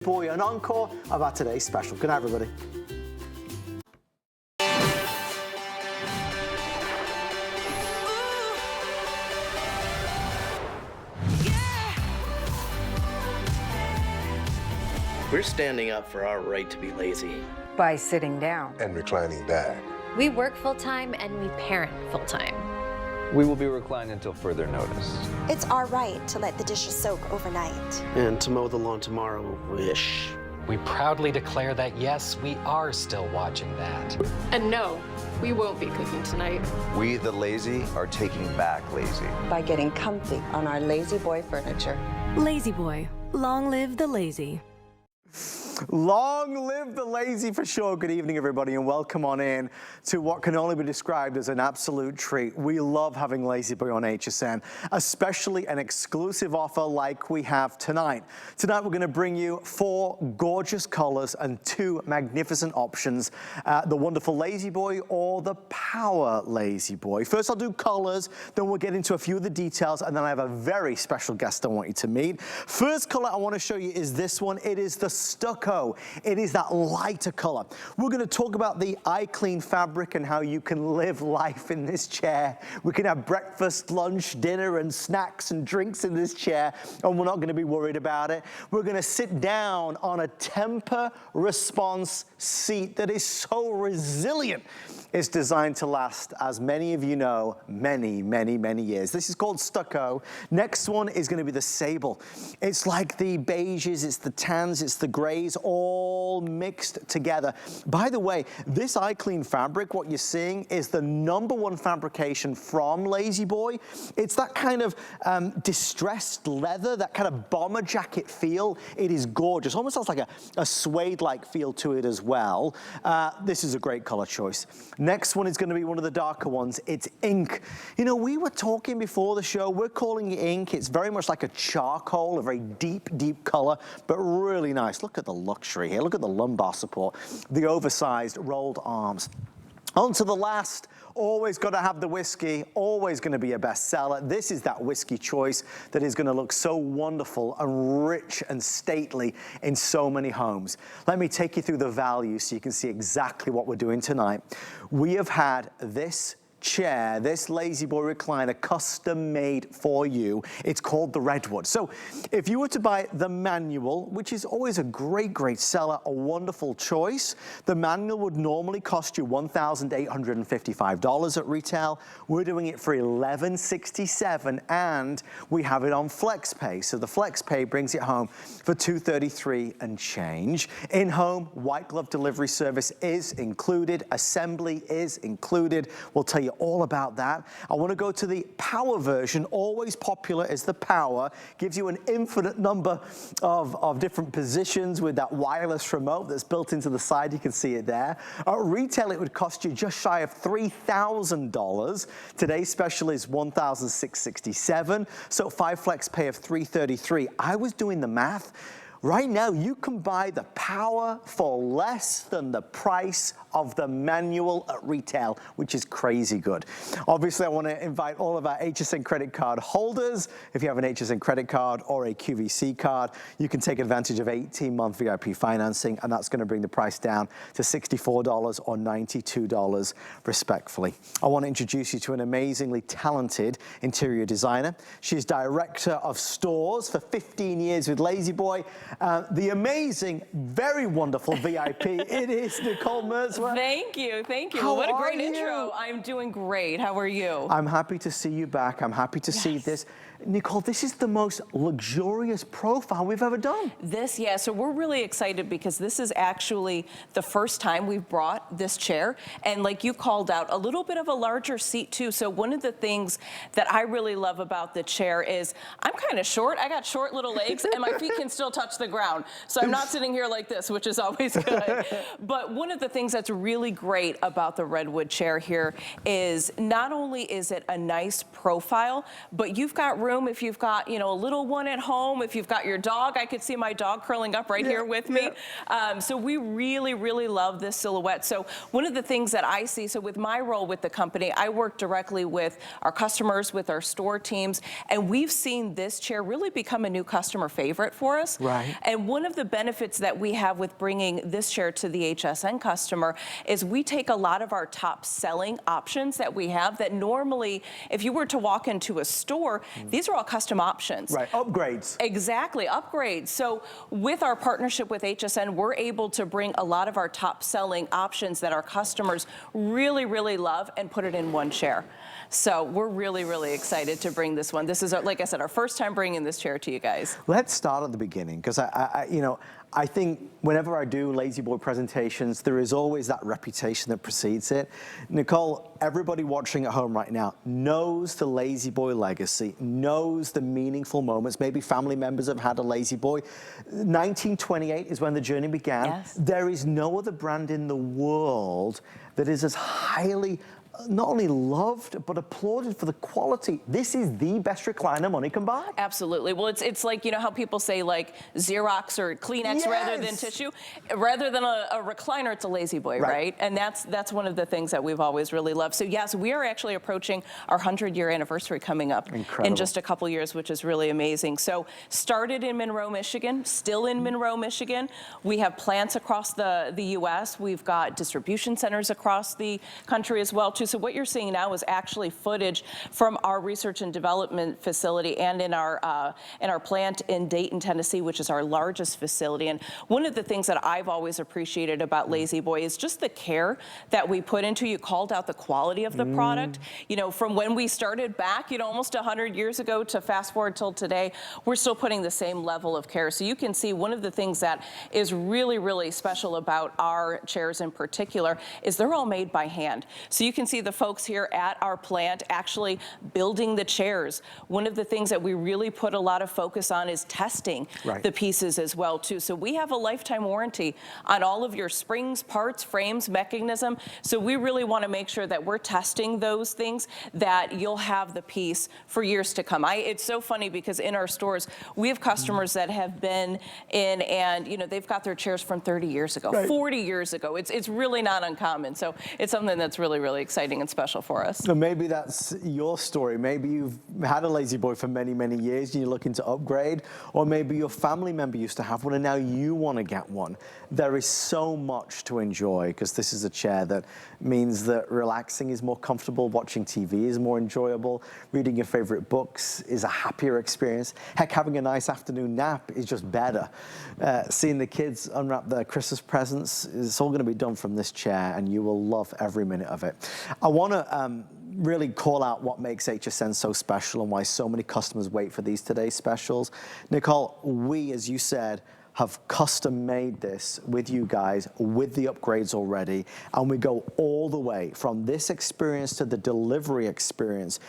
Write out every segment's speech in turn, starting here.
For you an encore of our today's special. Good night, everybody. We're standing up for our right to be lazy. By sitting down. And reclining back. We work full-time and we parent full-time. We will be reclined until further notice. It's our right to let the dishes soak overnight. And to mow the lawn tomorrow-ish. We proudly declare that yes, we are still watching that. And no, we won't be cooking tonight. We, the lazy, are taking back lazy. By getting comfy on our Lazy Boy furniture. Lazy Boy. Long live the lazy. Long live the lazy for sure. Good evening, everybody, and welcome on in to what can only be described as an absolute treat. We love having Lazy Boy on HSN, especially an exclusive offer like we have tonight. Tonight, we're going to bring you 4 gorgeous colors and 2 magnificent options, the wonderful Lazy Boy or the Power Lazy Boy. First, I'll do colors, then we'll get into a few of the details, and then I have a very special guest I want you to meet. First color I want to show you is this one. It is the Stucco. It is that lighter color. We're going to talk about the iClean fabric and how you can live life in this chair. We can have breakfast, lunch, dinner, and snacks and drinks in this chair, and we're not going to be worried about it. We're going to sit down on a temper response seat that is so resilient. It's designed to last, as many of you know, many, many, many years. This is called Stucco. Next one is going to be the Sable. It's like the beiges, it's the tans, it's the grays, all mixed together. By the way, this iClean fabric, what you're seeing is the #1 fabrication from Lazy Boy. It's that kind of distressed leather, that kind of bomber jacket feel. It is gorgeous. Almost has like a suede-like feel to it as well. This is a great color choice. Next one is going to be one of the darker ones. It's ink. You know, we were talking before the show, we're calling it ink. It's very much like a charcoal, a very deep, deep color, but really nice. Look at the luxury here. Look at the lumbar support, the oversized rolled arms. On to the last. Always got to have the whiskey, always going to be a bestseller. This is that whiskey choice that is going to look so wonderful and rich and stately in so many homes. Let me take you through the value so you can see exactly what we're doing tonight. We have had this chair, this Lazy Boy recliner, custom made for you. It's called the Redwood. So if you were to buy the manual, which is always a great, great seller, a wonderful choice, the manual would normally cost you $1,855 at retail. We're doing it for $1,167, and we have it on FlexPay. So the FlexPay brings it home for $233 and change. In-home white glove delivery service is included. Assembly is included. We'll tell you all about that. I want to go to the Power version. Always popular is the Power. Gives you an infinite number of different positions with that wireless remote that's built into the side. You can see it there. At retail, it would cost you just shy of $3,000. Today's special is $1,667. So 5 flex pay of $333. I was doing the math. Right now, you can buy the Power for less than the price of the manual at retail, which is crazy good. Obviously, I want to invite all of our HSN credit card holders. If you have an HSN credit card or a QVC card, you can take advantage of 18-month VIP financing, and that's going to bring the price down to $64 or $92 respectfully. I want to introduce you to an amazingly talented interior designer. She's director of stores for 15 years with Lazy Boy. The amazing, very wonderful VIP. It is Nicole Mertzwer. Thank you, thank you. How What a great are you? intro. I'm doing great. How are you? I'm happy to see you back. I'm happy to see this. Nicole, this is the most luxurious profile we've ever done. So we're really excited because this is actually the first time we've brought this chair, and like you called out, a little bit of a larger seat too. So one of the things that I really love about the chair is I'm kind of short. I got short little legs and my feet can still touch the ground. So I'm not sitting here like this, which is always good. But one of the things that's really great about the Redwood chair here is not only is it a nice profile, but you've got room, if you've got, you know, a little one at home, if you've got your dog. I could see my dog curling up right here with me. So we really, really love this silhouette. So one of the things that I see, so with my role with the company, I work directly with our customers, with our store teams, and we've seen this chair really become a new customer favorite for us. Right. And one of the benefits that we have with bringing this chair to the HSN customer is we take a lot of our top selling options that we have that normally, if you were to walk into a store, these are all custom options. Right, upgrades. Exactly, upgrades. So with our partnership with HSN, we're able to bring a lot of our top selling options that our customers really, really love and put it in one chair. So we're really, really excited to bring this one. This is, like I said, our first time bringing this chair to you guys. Let's start at the beginning, because I think whenever I do Lazy Boy presentations, there is always that reputation that precedes it. Nicole, everybody watching at home right now knows the Lazy Boy legacy, knows the meaningful moments. Maybe family members have had a Lazy Boy. 1928 is when the journey began. Yes. There is no other brand in the world that is as highly not only loved, but applauded for the quality. This is the best recliner money can buy. Absolutely. Well, it's like, you know how people say like Xerox or Kleenex rather than tissue? Rather than a recliner, it's a Lazy Boy, right? And that's one of the things that we've always really loved. So yes, we are actually approaching our 100-year anniversary coming up in just a couple years, which is really amazing. So started in Monroe, Michigan, still in Monroe, Michigan. We have plants across the U.S. We've got distribution centers across the country as well, too. So what you're seeing now is actually footage from our research and development facility and in our plant in Dayton, Tennessee, which is our largest facility. And one of the things that I've always appreciated about Lazy Boy is just the care that we put into. You called out the quality of the product. You know, from when we started back, you know, almost 100 years ago to fast forward till today, we're still putting the same level of care. So you can see one of the things that is really, really special about our chairs in particular is they're all made by hand. So you can see the folks here at our plant actually building the chairs. One of the things that we really put a lot of focus on is testing the pieces as well too. So we have a lifetime warranty on all of your springs, parts, frames, mechanism. So we really want to make sure that we're testing those things that you'll have the piece for years to come. It's so funny because in our stores, we have customers that have been in and, you know, they've got their chairs from 30 years ago, 40 years ago. It's really not uncommon. So it's something that's really, really exciting and special for us. So maybe that's your story. Maybe you've had a Lazy Boy for many, many years and you're looking to upgrade, or maybe your family member used to have one and now you want to get one. There is so much to enjoy because this is a chair that means that relaxing is more comfortable, watching TV is more enjoyable, reading your favorite books is a happier experience. Heck, having a nice afternoon nap is just better. Seeing the kids unwrap their Christmas presents, it's all going to be done from this chair and you will love every minute of it. I want to really call out what makes HSN so special and why so many customers wait for these today's specials. Nicole, we, as you said, have custom made this with you guys, with the upgrades already, and we go all the way from this experience to the delivery experience.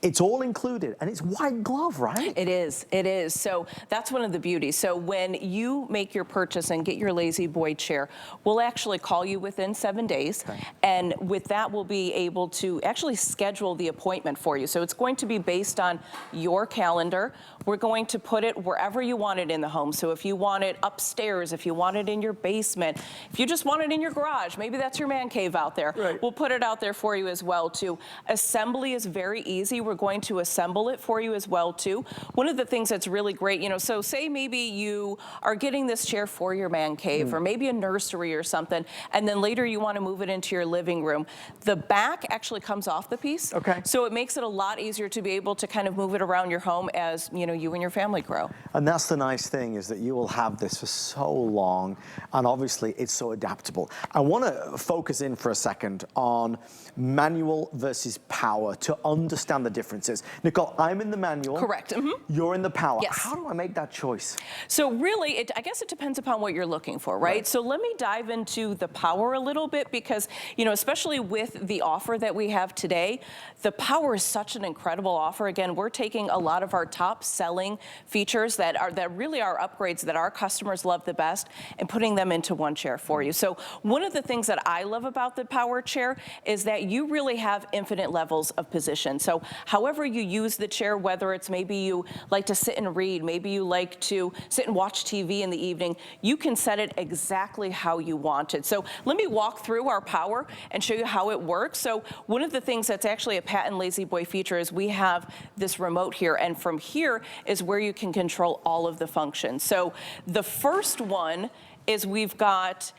It's all included, and it's white glove, right? It is, it is. So that's one of the beauties. So when you make your purchase and get your Lazy Boy chair, we'll actually call you within 7 days. And with that, we'll be able to actually schedule the appointment for you. So it's going to be based on your calendar. We're going to put it wherever you want it in the home. So if you want it upstairs, if you want it in your basement, if you just want it in your garage, maybe that's your man cave out there. We'll put it out there for you as well, too. Assembly is very easy. We're going to assemble it for you as well too. One of the things that's really great, you know, so say maybe you are getting this chair for your man cave or maybe a nursery or something, and then later you want to move it into your living room. The back actually comes off the piece. So it makes it a lot easier to be able to kind of move it around your home as, you know, you and your family grow. And that's the nice thing, is that you will have this for so long, and obviously it's so adaptable. I want to focus in for a second on manual versus power to understand the differences. Nicole, I'm in the manual. Correct. You're in the power. Yes. How do I make that choice? So really, I guess it depends upon what you're looking for, right? So let me dive into the power a little bit because, you know, especially with the offer that we have today, the power is such an incredible offer. Again, we're taking a lot of our top selling features that really are upgrades that our customers love the best, and putting them into one chair for you. So one of the things that I love about the power chair is that you really have infinite levels of position. So however you use the chair, whether it's maybe you like to sit and read, maybe you like to sit and watch TV in the evening, you can set it exactly how you want it. So let me walk through our power and show you how it works. So one of the things that's actually a patent Lazy Boy feature is we have this remote here, and from here is where you can control all of the functions. So the first one is we've got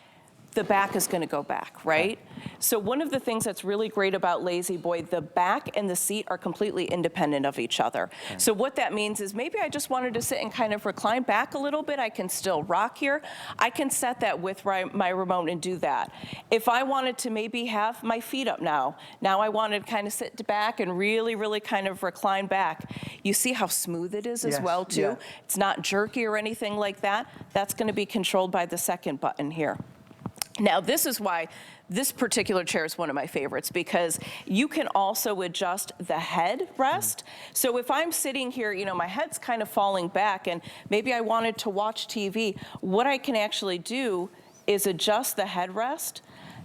the back is going to go back, right? So one of the things that's really great about Lazy Boy, the back and the seat are completely independent of each other. So what that means is maybe I just wanted to sit and kind of recline back a little bit. I can still rock here. I can set that with my remote and do that. If I wanted to maybe have my feet up now I wanted to kind of sit back and really kind of recline back. You see how smooth it is as well too? Yeah. It's not jerky or anything like that. That's going to be controlled by the second button here. Now, this is why this particular chair is one of my favorites, because you can also adjust the head rest. So if I'm sitting here, you know, my head's kind of falling back and maybe I wanted to watch TV, what I can actually do is adjust the headrest.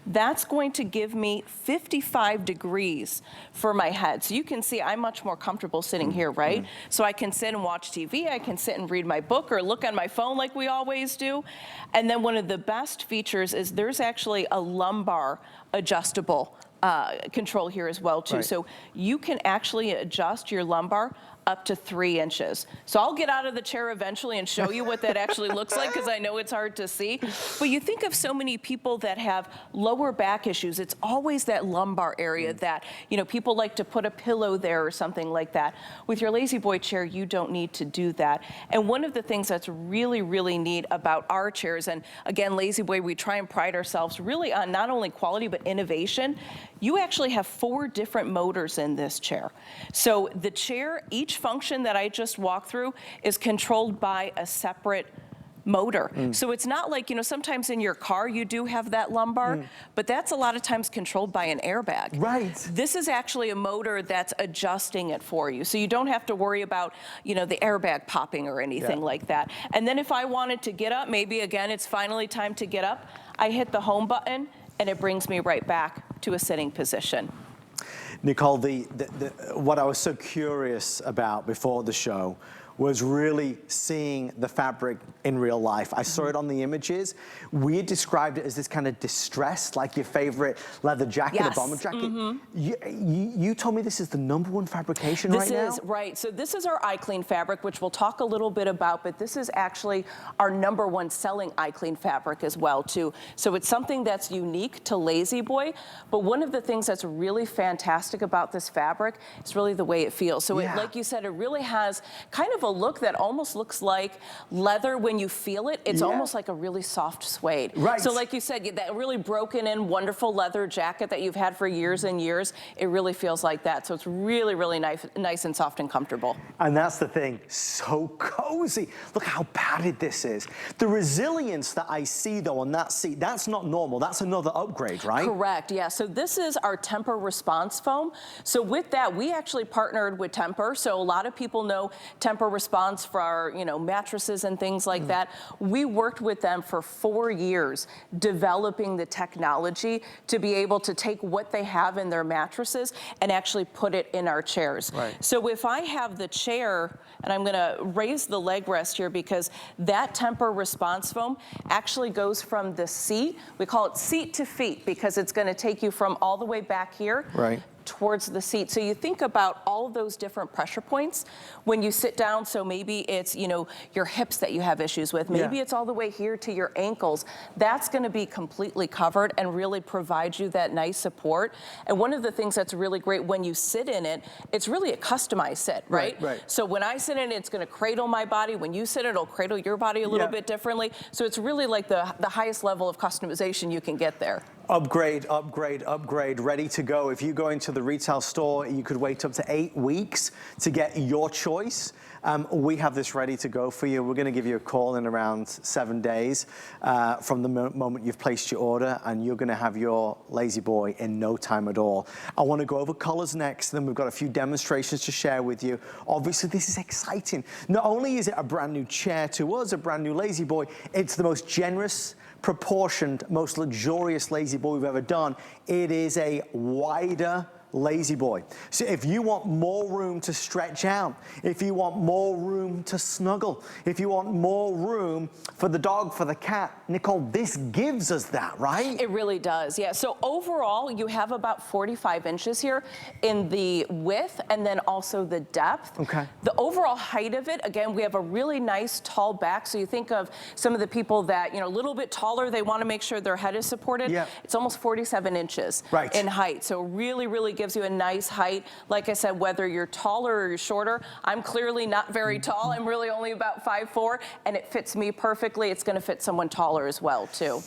That's going to give me 55 degrees for my head. So you can see I'm much more comfortable sitting here, right? So I can sit and watch TV, I can sit and read my book or look on my phone like we always do. And then one of the best features is there's actually a lumbar adjustable control here as well too. So you can actually adjust your lumbar up to 3 inches. So I'll get out of the chair eventually and show you what that actually looks like, because I know it's hard to see. But you think of so many people that have lower back issues, it's always that lumbar area that, you know, people like to put a pillow there or something like that. With your Lazy Boy chair, you don't need to do that. And one of the things that's really neat about our chairs, and again, Lazy Boy, we try and pride ourselves really on not only quality, but innovation. You actually have 4 different motors in this chair. So the chair, each function that I just walked through is controlled by a separate motor. So it's not like, you know, sometimes in your car you do have that lumbar, but that's a lot of times controlled by an airbag. Right. This is actually a motor that's adjusting it for you. So you don't have to worry about, you know, the airbag popping or anything like that. And then if I wanted to get up, maybe again, it's finally time to get up, I hit the home button and it brings me right back to a sitting position. Nicole, what I was so curious about before the show was really seeing the fabric in real life. I saw it on the images. We had described it as this kind of distressed, like your favorite leather jacket, a bomber jacket. You told me this is the #1 fabrication right now? This is, right. So this is our iClean fabric, which we'll talk a little bit about, but this is actually our #1 selling iClean fabric as well, too. So it's something that's unique to Lazy Boy, but one of the things that's really fantastic about this fabric is really the way it feels. So it, like you said, it really has kind of a look that almost looks like leather when you feel it. It's almost like a really soft suede. Right. So like you said, that really broken in, wonderful leather jacket that you've had for years and years, it really feels like that. So it's really nice and soft and comfortable. And that's the thing, so cozy. Look how padded this is. The resilience that I see though on that seat, that's not normal. That's another upgrade, right? Correct, yeah. So this is our Temper Response Foam. So with that, we actually partnered with Temper. So a lot of people know Temper Response for our, you know, mattresses and things like that. We worked with them for 4 years developing the technology to be able to take what they have in their mattresses and actually put it in our chairs. Right. So if I have the chair, and I'm gonna raise the leg rest here because that Temper Response Foam actually goes from the seat, we call it seat to feet because it's gonna take you from all the way back here towards the seat. So you think about all of those different pressure points when you sit down. So maybe it's, you know, your hips that you have issues with. Maybe it's all the way here to your ankles. That's going to be completely covered and really provide you that nice support. And one of the things that's really great when you sit in it, it's really a customized sit, right? So when I sit in it, it's going to cradle my body. When you sit, it'll cradle your body a little bit differently. So it's really like the highest level of customization you can get there. Upgrade, upgrade, upgrade, ready to go. If you go into the retail store, you could wait up to 8 weeks to get your choice. We have this ready to go for you. We're gonna give you a call in around 7 days from the moment you've placed your order, and you're gonna have your Lazy Boy in no time at all. I wanna go over colors next, then we've got a few demonstrations to share with you. Obviously, this is exciting. Not only is it a brand new chair to us, a brand new Lazy Boy, it's the most generous, proportioned, most luxurious Lazy Boy we've ever done. It is a wider Lazy Boy. So if you want more room to stretch out, if you want more room to snuggle, if you want more room for the dog, for the cat, Nicole, this gives us that, right? It really does, yeah. So overall, you have about 45 inches here in the width and then also the depth. Okay. The overall height of it, again, we have a really nice tall back. So you think of some of the people that, a little bit taller, they want to make sure their head is supported. Yeah. It's almost 47 inches right. in height. So really gives you a nice height. Like I said, whether you're taller or you're shorter, I'm clearly not very tall. I'm really only about 5'4", and it fits me perfectly. It's going to fit someone taller as well, too.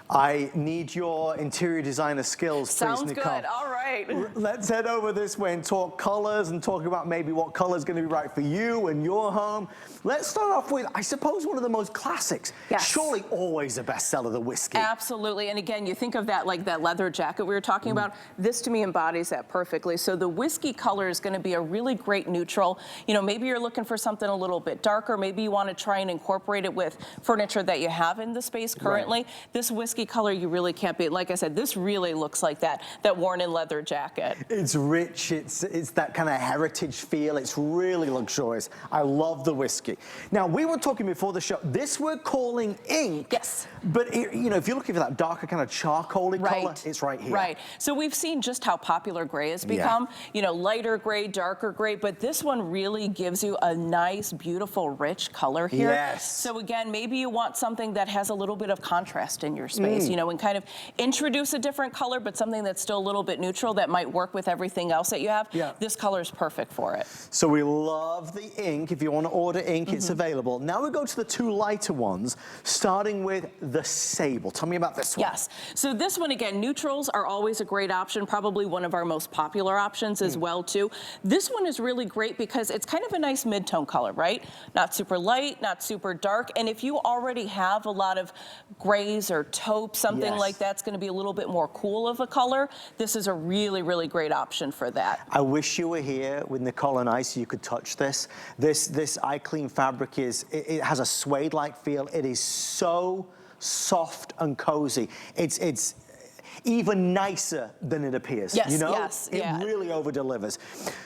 I need your interior designer skills, please, Sounds Nicole. good. All right. Let's head over this way and talk colors and talk about maybe what color is going to be right for you and your home. Let's start off with, I suppose, one of the most classics. Yes. Surely always a bestseller, the whiskey. Absolutely. And again, you think of that like that leather jacket we were talking about. This to me embodies that perfectly. So the whiskey color is going to be a really great neutral. Maybe you're looking for something a little bit darker. Maybe you want to try and incorporate it with furniture that you have in the space currently. Right. This whiskey color you really can't beat. Like I said, this really looks like that worn in leather jacket. It's rich, it's that kind of heritage feel. It's really luxurious. I love the whiskey. Now, we were talking before the show, this we're calling ink. Yes. But if you're looking for that darker kind of charcoaly right. color, it's right here. Right. So we've seen just how popular gray has become. Yeah. Lighter gray, darker gray, but this one really gives you a nice, beautiful, rich color here. Yes. So again, maybe you want something that has a little bit of contrast in your space, and kind of introduce a different color, but something that's still a little bit neutral that might work with everything else that you have. Yeah. This color is perfect for it. So we love the ink. If you want to order ink, it's available. Now we go to the two lighter ones, starting with the sable. Tell me about this one. Yes. So this one, again, neutrals are always a great option, probably one of our most popular options as well, too. This one is really great because it's kind of a nice mid-tone color, right? Not super light, not super dark. And if you already have a lot of grays or taupes, something like that's going to be a little bit more cool of a color, this is a really great option for that. I wish you were here with Nicole and I so you could touch this. This iClean fabric it has a suede-like feel. It is so soft and cozy. It's even nicer than it appears. Yes, yes. It really over-delivers.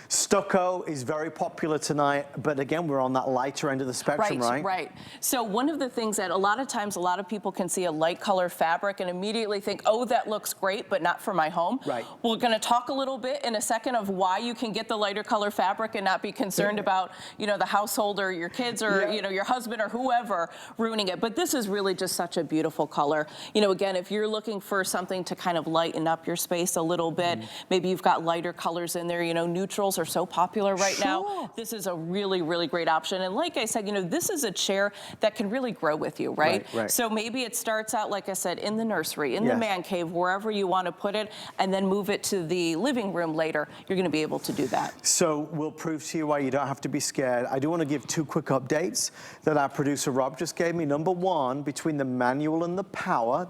Stucco is very popular tonight, but again, we're on that lighter end of the spectrum, right? Right. So one of the things that a lot of times a lot of people can see a light color fabric and immediately think, oh, that looks great, but not for my home. Right. We're going to talk a little bit in a second of why you can get the lighter color fabric and not be concerned about, the household or your kids or, your husband or whoever ruining it. But this is really just such a beautiful color. Again, if you're looking for something to kind of lighten up your space a little bit, maybe you've got lighter colors in there, neutrals are so popular right now. This is a really great option. And like I said, this is a chair that can really grow with you, right? So maybe it starts out, like I said, in the nursery, in the man cave, wherever you want to put it, and then move it to the living room later. You're going to be able to do that. So we'll prove to you why you don't have to be scared. I do want to give 2 quick updates that our producer Rob just gave me. Number 1, between the manual and the power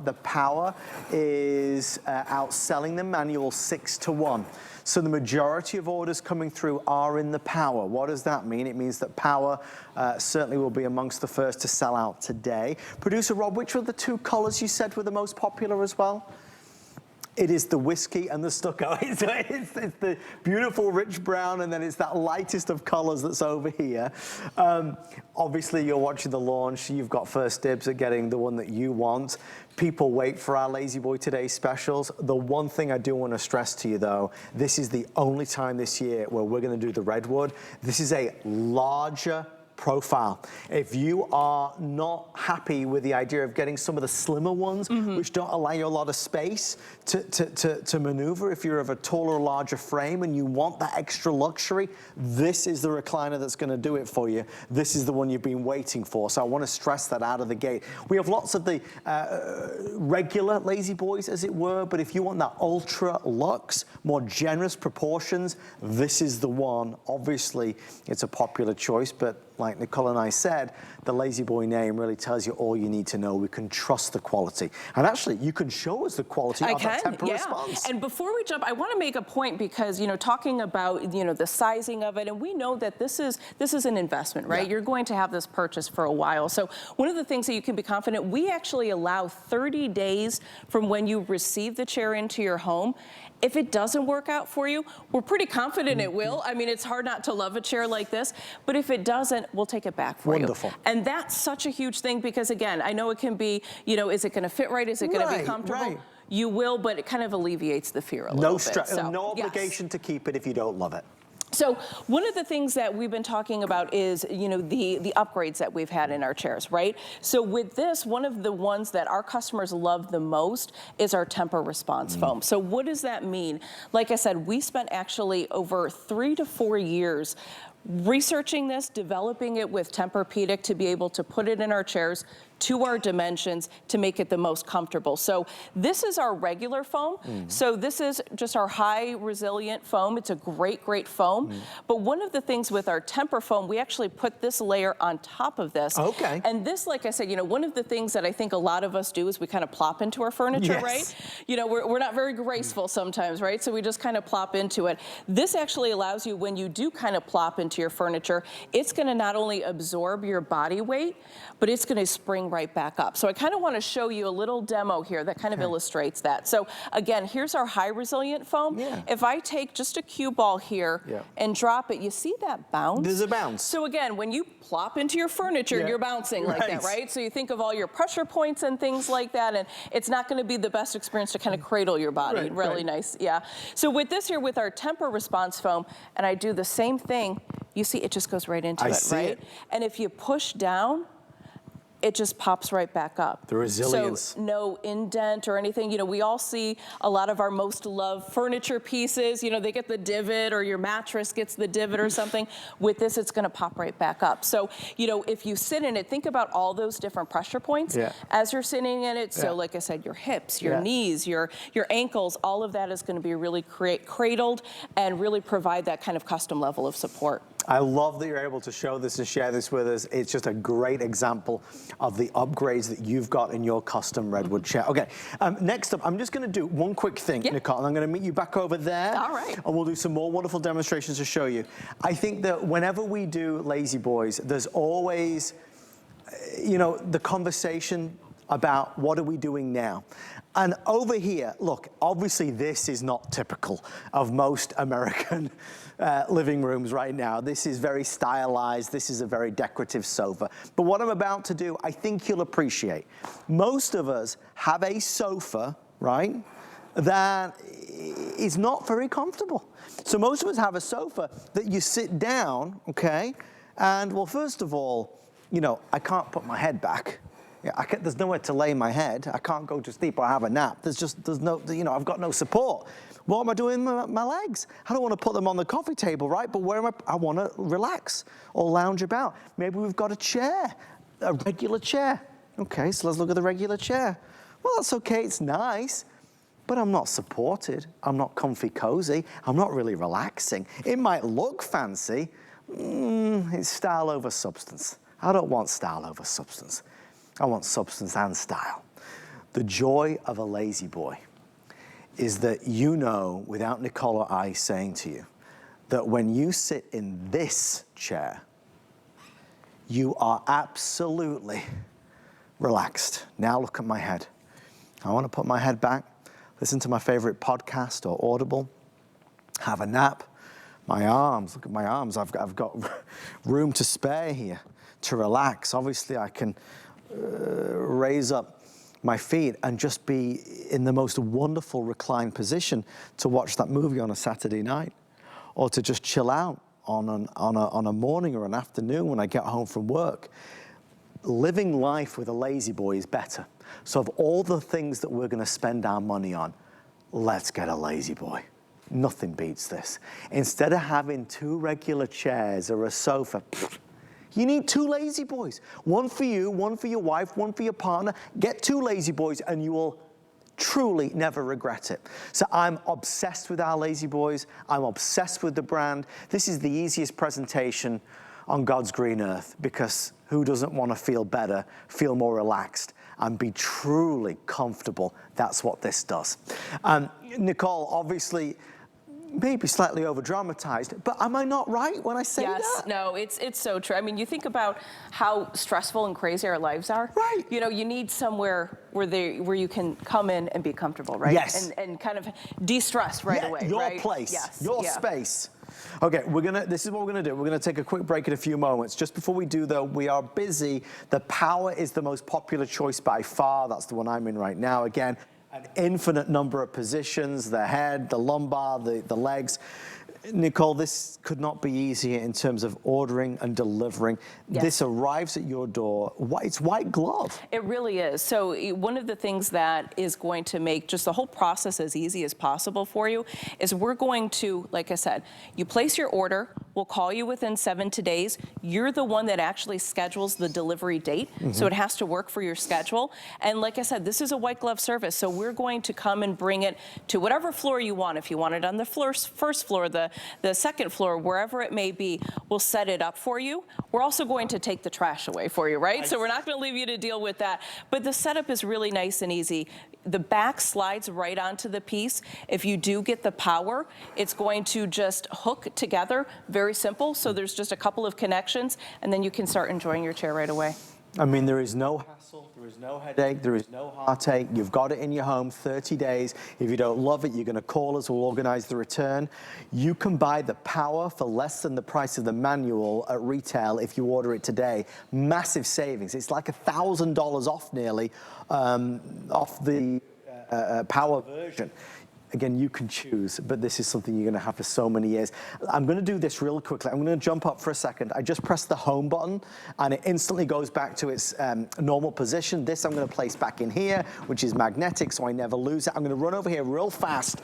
is outselling the manual 6-1. So the majority of orders coming through are in the power. What does that mean? It means that power certainly will be amongst the first to sell out today. Producer Rob, which were the 2 colors you said were the most popular as well? It is the whiskey and the stucco. It's the beautiful rich brown, and then it's that lightest of colors that's over here. Obviously, you're watching the launch. You've got first dibs at getting the one that you want. People wait for our Lazy Boy Today specials. The one thing I do want to stress to you, though, this is the only time this year where we're going to do the redwood. This is a larger profile. If you are not happy with the idea of getting some of the slimmer ones, which don't allow you a lot of space to maneuver, if you're of a taller, larger frame and you want that extra luxury, this is the recliner that's going to do it for you. This is the one you've been waiting for. So I want to stress that out of the gate. We have lots of the regular Lazy Boys, as it were, but if you want that ultra luxe, more generous proportions, this is the one. Obviously, it's a popular choice, but like Nicole and I said, the Lazy Boy name really tells you all you need to know. We can trust the quality. And actually, you can show us the quality of that temper response. And before we jump, I want to make a point because, you know, talking about, you know, the sizing of it, and we know that this is an investment, right? You're going to have this purchase for a while. So one of the things that you can be confident, we actually allow 30 days from when you receive the chair into your home. If it doesn't work out for you, we're pretty confident it will. I mean, it's hard not to love a chair like this, but if it doesn't, we'll take it back for you. Wonderful. And that's such a huge thing because, again, I know it can be, you know, is it going to fit right? Is it going to be comfortable? You will, but it kind of alleviates the fear a little bit. No obligation to keep it if you don't love it. So one of the things that we've been talking about is, you know, the upgrades that we've had in our chairs, right? So with this, one of the ones that our customers love the most is our temper response foam. So what does that mean? Like I said, we spent actually over 3 to 4 years researching this, developing it with Tempur-Pedic to be able to put it in our chairs to our dimensions to make it the most comfortable. So this is our regular foam. So this is just our high resilient foam. It's a great, great foam. But one of the things with our Tempur foam, we actually put this layer on top of this. Okay. And this, like I said, you know, one of the things that I think a lot of us do is we kind of plop into our furniture, right? You know, we're not very graceful sometimes, right? So we just kind of plop into it. This actually allows you, when you do kind of plop into your furniture, it's gonna not only absorb your body weight, but it's gonna spring right back up. So I kind of want to show you a little demo here that kind of illustrates that. So again, here's our high resilient foam. If I take just a cue ball here and drop it, you see that bounce? There's a bounce. So again, when you plop into your furniture, you're bouncing like that, right? So you think of all your pressure points and things like that, and it's not going to be the best experience to kind of cradle your body. Really nice, So with this here, with our Temper Response foam, and I do the same thing, you see it just goes right into it, right? And if you push down, it just pops right back up. The resilience. So no indent or anything. You know, we all see a lot of our most loved furniture pieces, you know, they get the divot or your mattress gets the divot or something. With this, it's gonna pop right back up. So, you know, if you sit in it, think about all those different pressure points as you're sitting in it. So like I said, your hips, your knees, your ankles, all of that is gonna be really cradled and really provide that kind of custom level of support. I love that you're able to show this and share this with us. It's just a great example of the upgrades that you've got in your custom redwood chair. Okay, next up, I'm just gonna do one quick thing, Nicole, and I'm gonna meet you back over there. All right. And we'll do some more wonderful demonstrations to show you. I think that whenever we do Lazy Boys, there's always, you know, the conversation about what are we doing now? And over here, look, obviously this is not typical of most American living rooms right now. This is very stylized. This is a very decorative sofa. But what I'm about to do, I think you'll appreciate. Most of us have a sofa, right, that is not very comfortable. So most of us have a sofa that you sit down, okay, and well, first of all, you know, I can't put my head back. There's nowhere to lay my head. I can't go to sleep or have a nap. There's no, you know, I've got no support. What am I doing with my legs? I don't want to put them on the coffee table, right? But where am I want to relax or lounge about. Maybe we've got a chair, a regular chair. Okay, so let's look at the regular chair. Well, that's okay, it's nice, but I'm not supported. I'm not comfy cozy. I'm not really relaxing. It might look fancy. It's style over substance. I don't want style over substance. I want substance and style. The joy of a Lazy Boy is that you know, without Nicole or I saying to you, that when you sit in this chair, you are absolutely relaxed. Now look at my head. I want to put my head back, listen to my favorite podcast or Audible, have a nap. My arms, look at my arms. I've got room to spare here to relax. Obviously, I can raise up my feet and just be in the most wonderful reclined position to watch that movie on a Saturday night or to just chill out on a morning or an afternoon when I get home from work, living life with a lazy boy is better. So of all the things that we're gonna spend our money on, let's get a lazy boy. Nothing beats this. Instead of having 2 regular chairs or a sofa, you need 2 lazy boys. One for you, one for your wife, one for your partner. Get 2 lazy boys and you will truly never regret it. So I'm obsessed with our lazy boys. I'm obsessed with the brand. This is the easiest presentation on God's green earth, because who doesn't want to feel better, feel more relaxed, and be truly comfortable? That's what this does. Nicole, obviously, maybe slightly over dramatized, but am I not right when I say that? Yes, no, it's so true. I mean, you think about how stressful and crazy our lives are. Right. You know, you need somewhere where you can come in and be comfortable, right? Yes. And kind of de-stress right away, your right? place, yes. your space. Okay, this is what we're gonna do. We're gonna take a quick break in a few moments. Just before we do though, we are busy. The Power is the most popular choice by far. That's the one I'm in right now. Again, an infinite number of positions, the head, the lumbar, the legs. Nicole, this could not be easier in terms of ordering and delivering. Yes. This arrives at your door. It's white glove. It really is. So one of the things that is going to make just the whole process as easy as possible for you is we're going to, like I said, you place your order, we'll call you within 7 days. You're the one that actually schedules the delivery date, so it has to work for your schedule. And like I said, this is a white glove service, so we're going to come and bring it to whatever floor you want. If you want it on the first floor, the second floor, wherever it may be, we'll set it up for you. We're also going to take the trash away for you, right? So we're not going to leave you to deal with that. But the setup is really nice and easy. The back slides right onto the piece. If you do get the Power, it's going to just hook together. Very simple. So there's just a couple of connections, and then you can start enjoying your chair right away. I mean, there is no hassle, there is no headache, there is no heartache. You've got it in your home, 30 days. If you don't love it, you're gonna call us, we'll organize the return. You can buy the Power for less than the price of the manual at retail if you order it today. Massive savings. It's like $1,000 off nearly, off the Power version. Again, you can choose, but this is something you're gonna have for so many years. I'm gonna do this real quickly. I'm gonna jump up for a second. I just press the home button and it instantly goes back to its normal position. This I'm gonna place back in here, which is magnetic, so I never lose it. I'm gonna run over here real fast.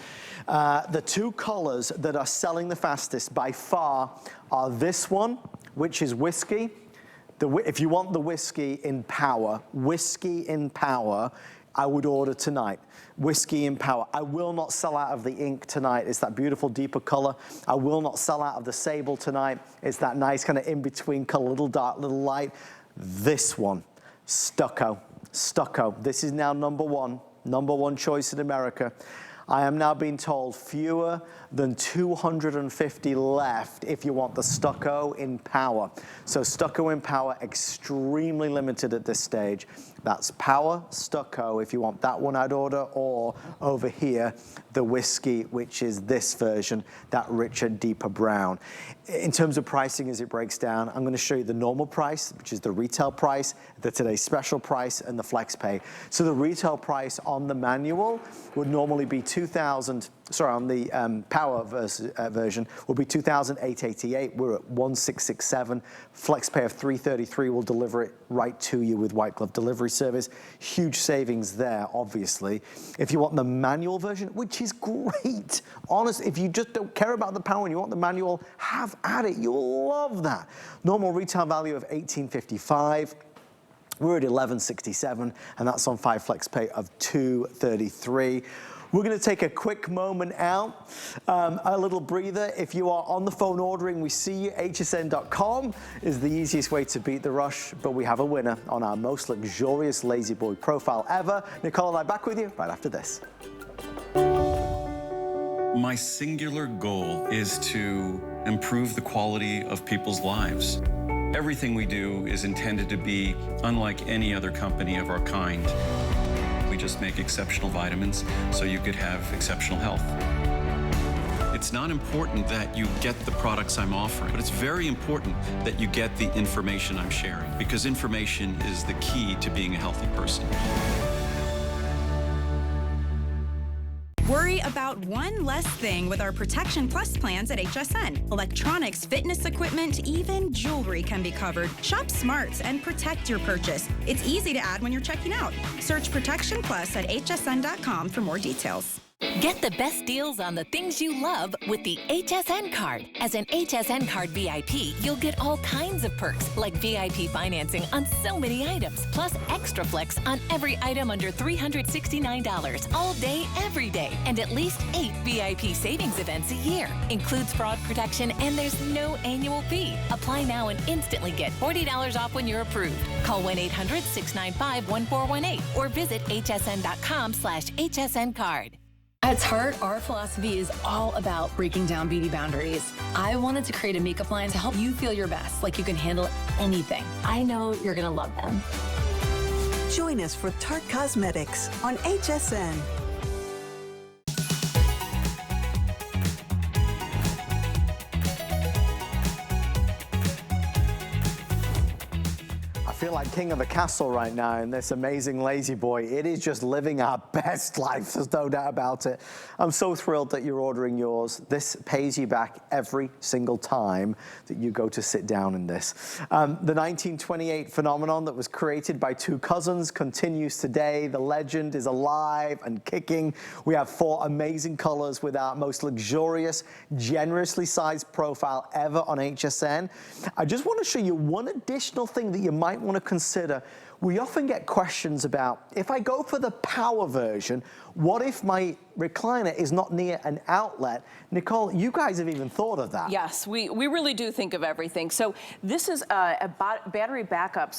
The 2 colors that are selling the fastest by far are this one, which is whiskey. If you want the whiskey in Power, I would order tonight. Whiskey in Power. I will not sell out of the ink tonight. It's that beautiful deeper color. I will not sell out of the sable tonight. It's that nice kind of in-between color, little dark, little light. This one, stucco. This is now number one choice in America. I am now being told fewer than 250 left if you want the stucco in Power. So stucco in Power, extremely limited at this stage. That's Power stucco if you want that one I'd order, or over here, the whiskey, which is this version, that richer, deeper brown. In terms of pricing as it breaks down, I'm gonna show you the normal price, which is the retail price, the today's special price, and the flex pay. So the retail price on the manual would normally be on the Power version will be $2,888. We're at $1,667. Flex pay of $333 will deliver it right to you with white glove delivery service. Huge savings there, obviously. If you want the manual version, which is great, honestly, if you just don't care about the Power and you want the manual, have at it. You'll love that. Normal retail value of $1,855. We're at $1,167, and that's on 5 flex pay of $233. We're gonna take a quick moment out, a little breather. If you are on the phone ordering, we see you. hsn.com is the easiest way to beat the rush, but we have a winner on our most luxurious Lazy Boy profile ever. Nicole and I back with you right after this. My singular goal is to improve the quality of people's lives. Everything we do is intended to be unlike any other company of our kind. We just make exceptional vitamins so you could have exceptional health. It's not important that you get the products I'm offering, but it's very important that you get the information I'm sharing, because information is the key to being a healthy person. We're Worry about one less thing with our Protection Plus plans at HSN. Electronics, fitness equipment, even jewelry can be covered. Shop smart and protect your purchase. It's easy to add when you're checking out. Search Protection Plus at hsn.com for more details. Get the best deals on the things you love with the HSN card. As an HSN card VIP, you'll get all kinds of perks like VIP financing on so many items, plus extra flex on every item under $369 all day, every day, and at least 8 VIP savings events a year. Includes fraud protection and there's no annual fee. Apply now and instantly get $40 off when you're approved. Call 1-800-695-1418 or visit hsn.com/HSN card. At its heart, our philosophy is all about breaking down beauty boundaries. I wanted to create a makeup line to help you feel your best, like you can handle anything. I know you're gonna love them. Join us for Tarte Cosmetics on HSN. I feel like king of the castle right now in this amazing Lazy Boy. It is just living our best life, there's no doubt about it. I'm so thrilled that you're ordering yours. This pays you back every single time that you go to sit down in this. The 1928 phenomenon that was created by two cousins continues today. The legend is alive and kicking. We have 4 amazing colors with our most luxurious, generously sized profile ever on HSN. I just want to show you one additional thing that you might want to consider. We often get questions about, if I go for the power version, what if my recliner is not near an outlet? Nicole, you guys have even thought of that. Yes, we really do think of everything. So this is a battery backup, a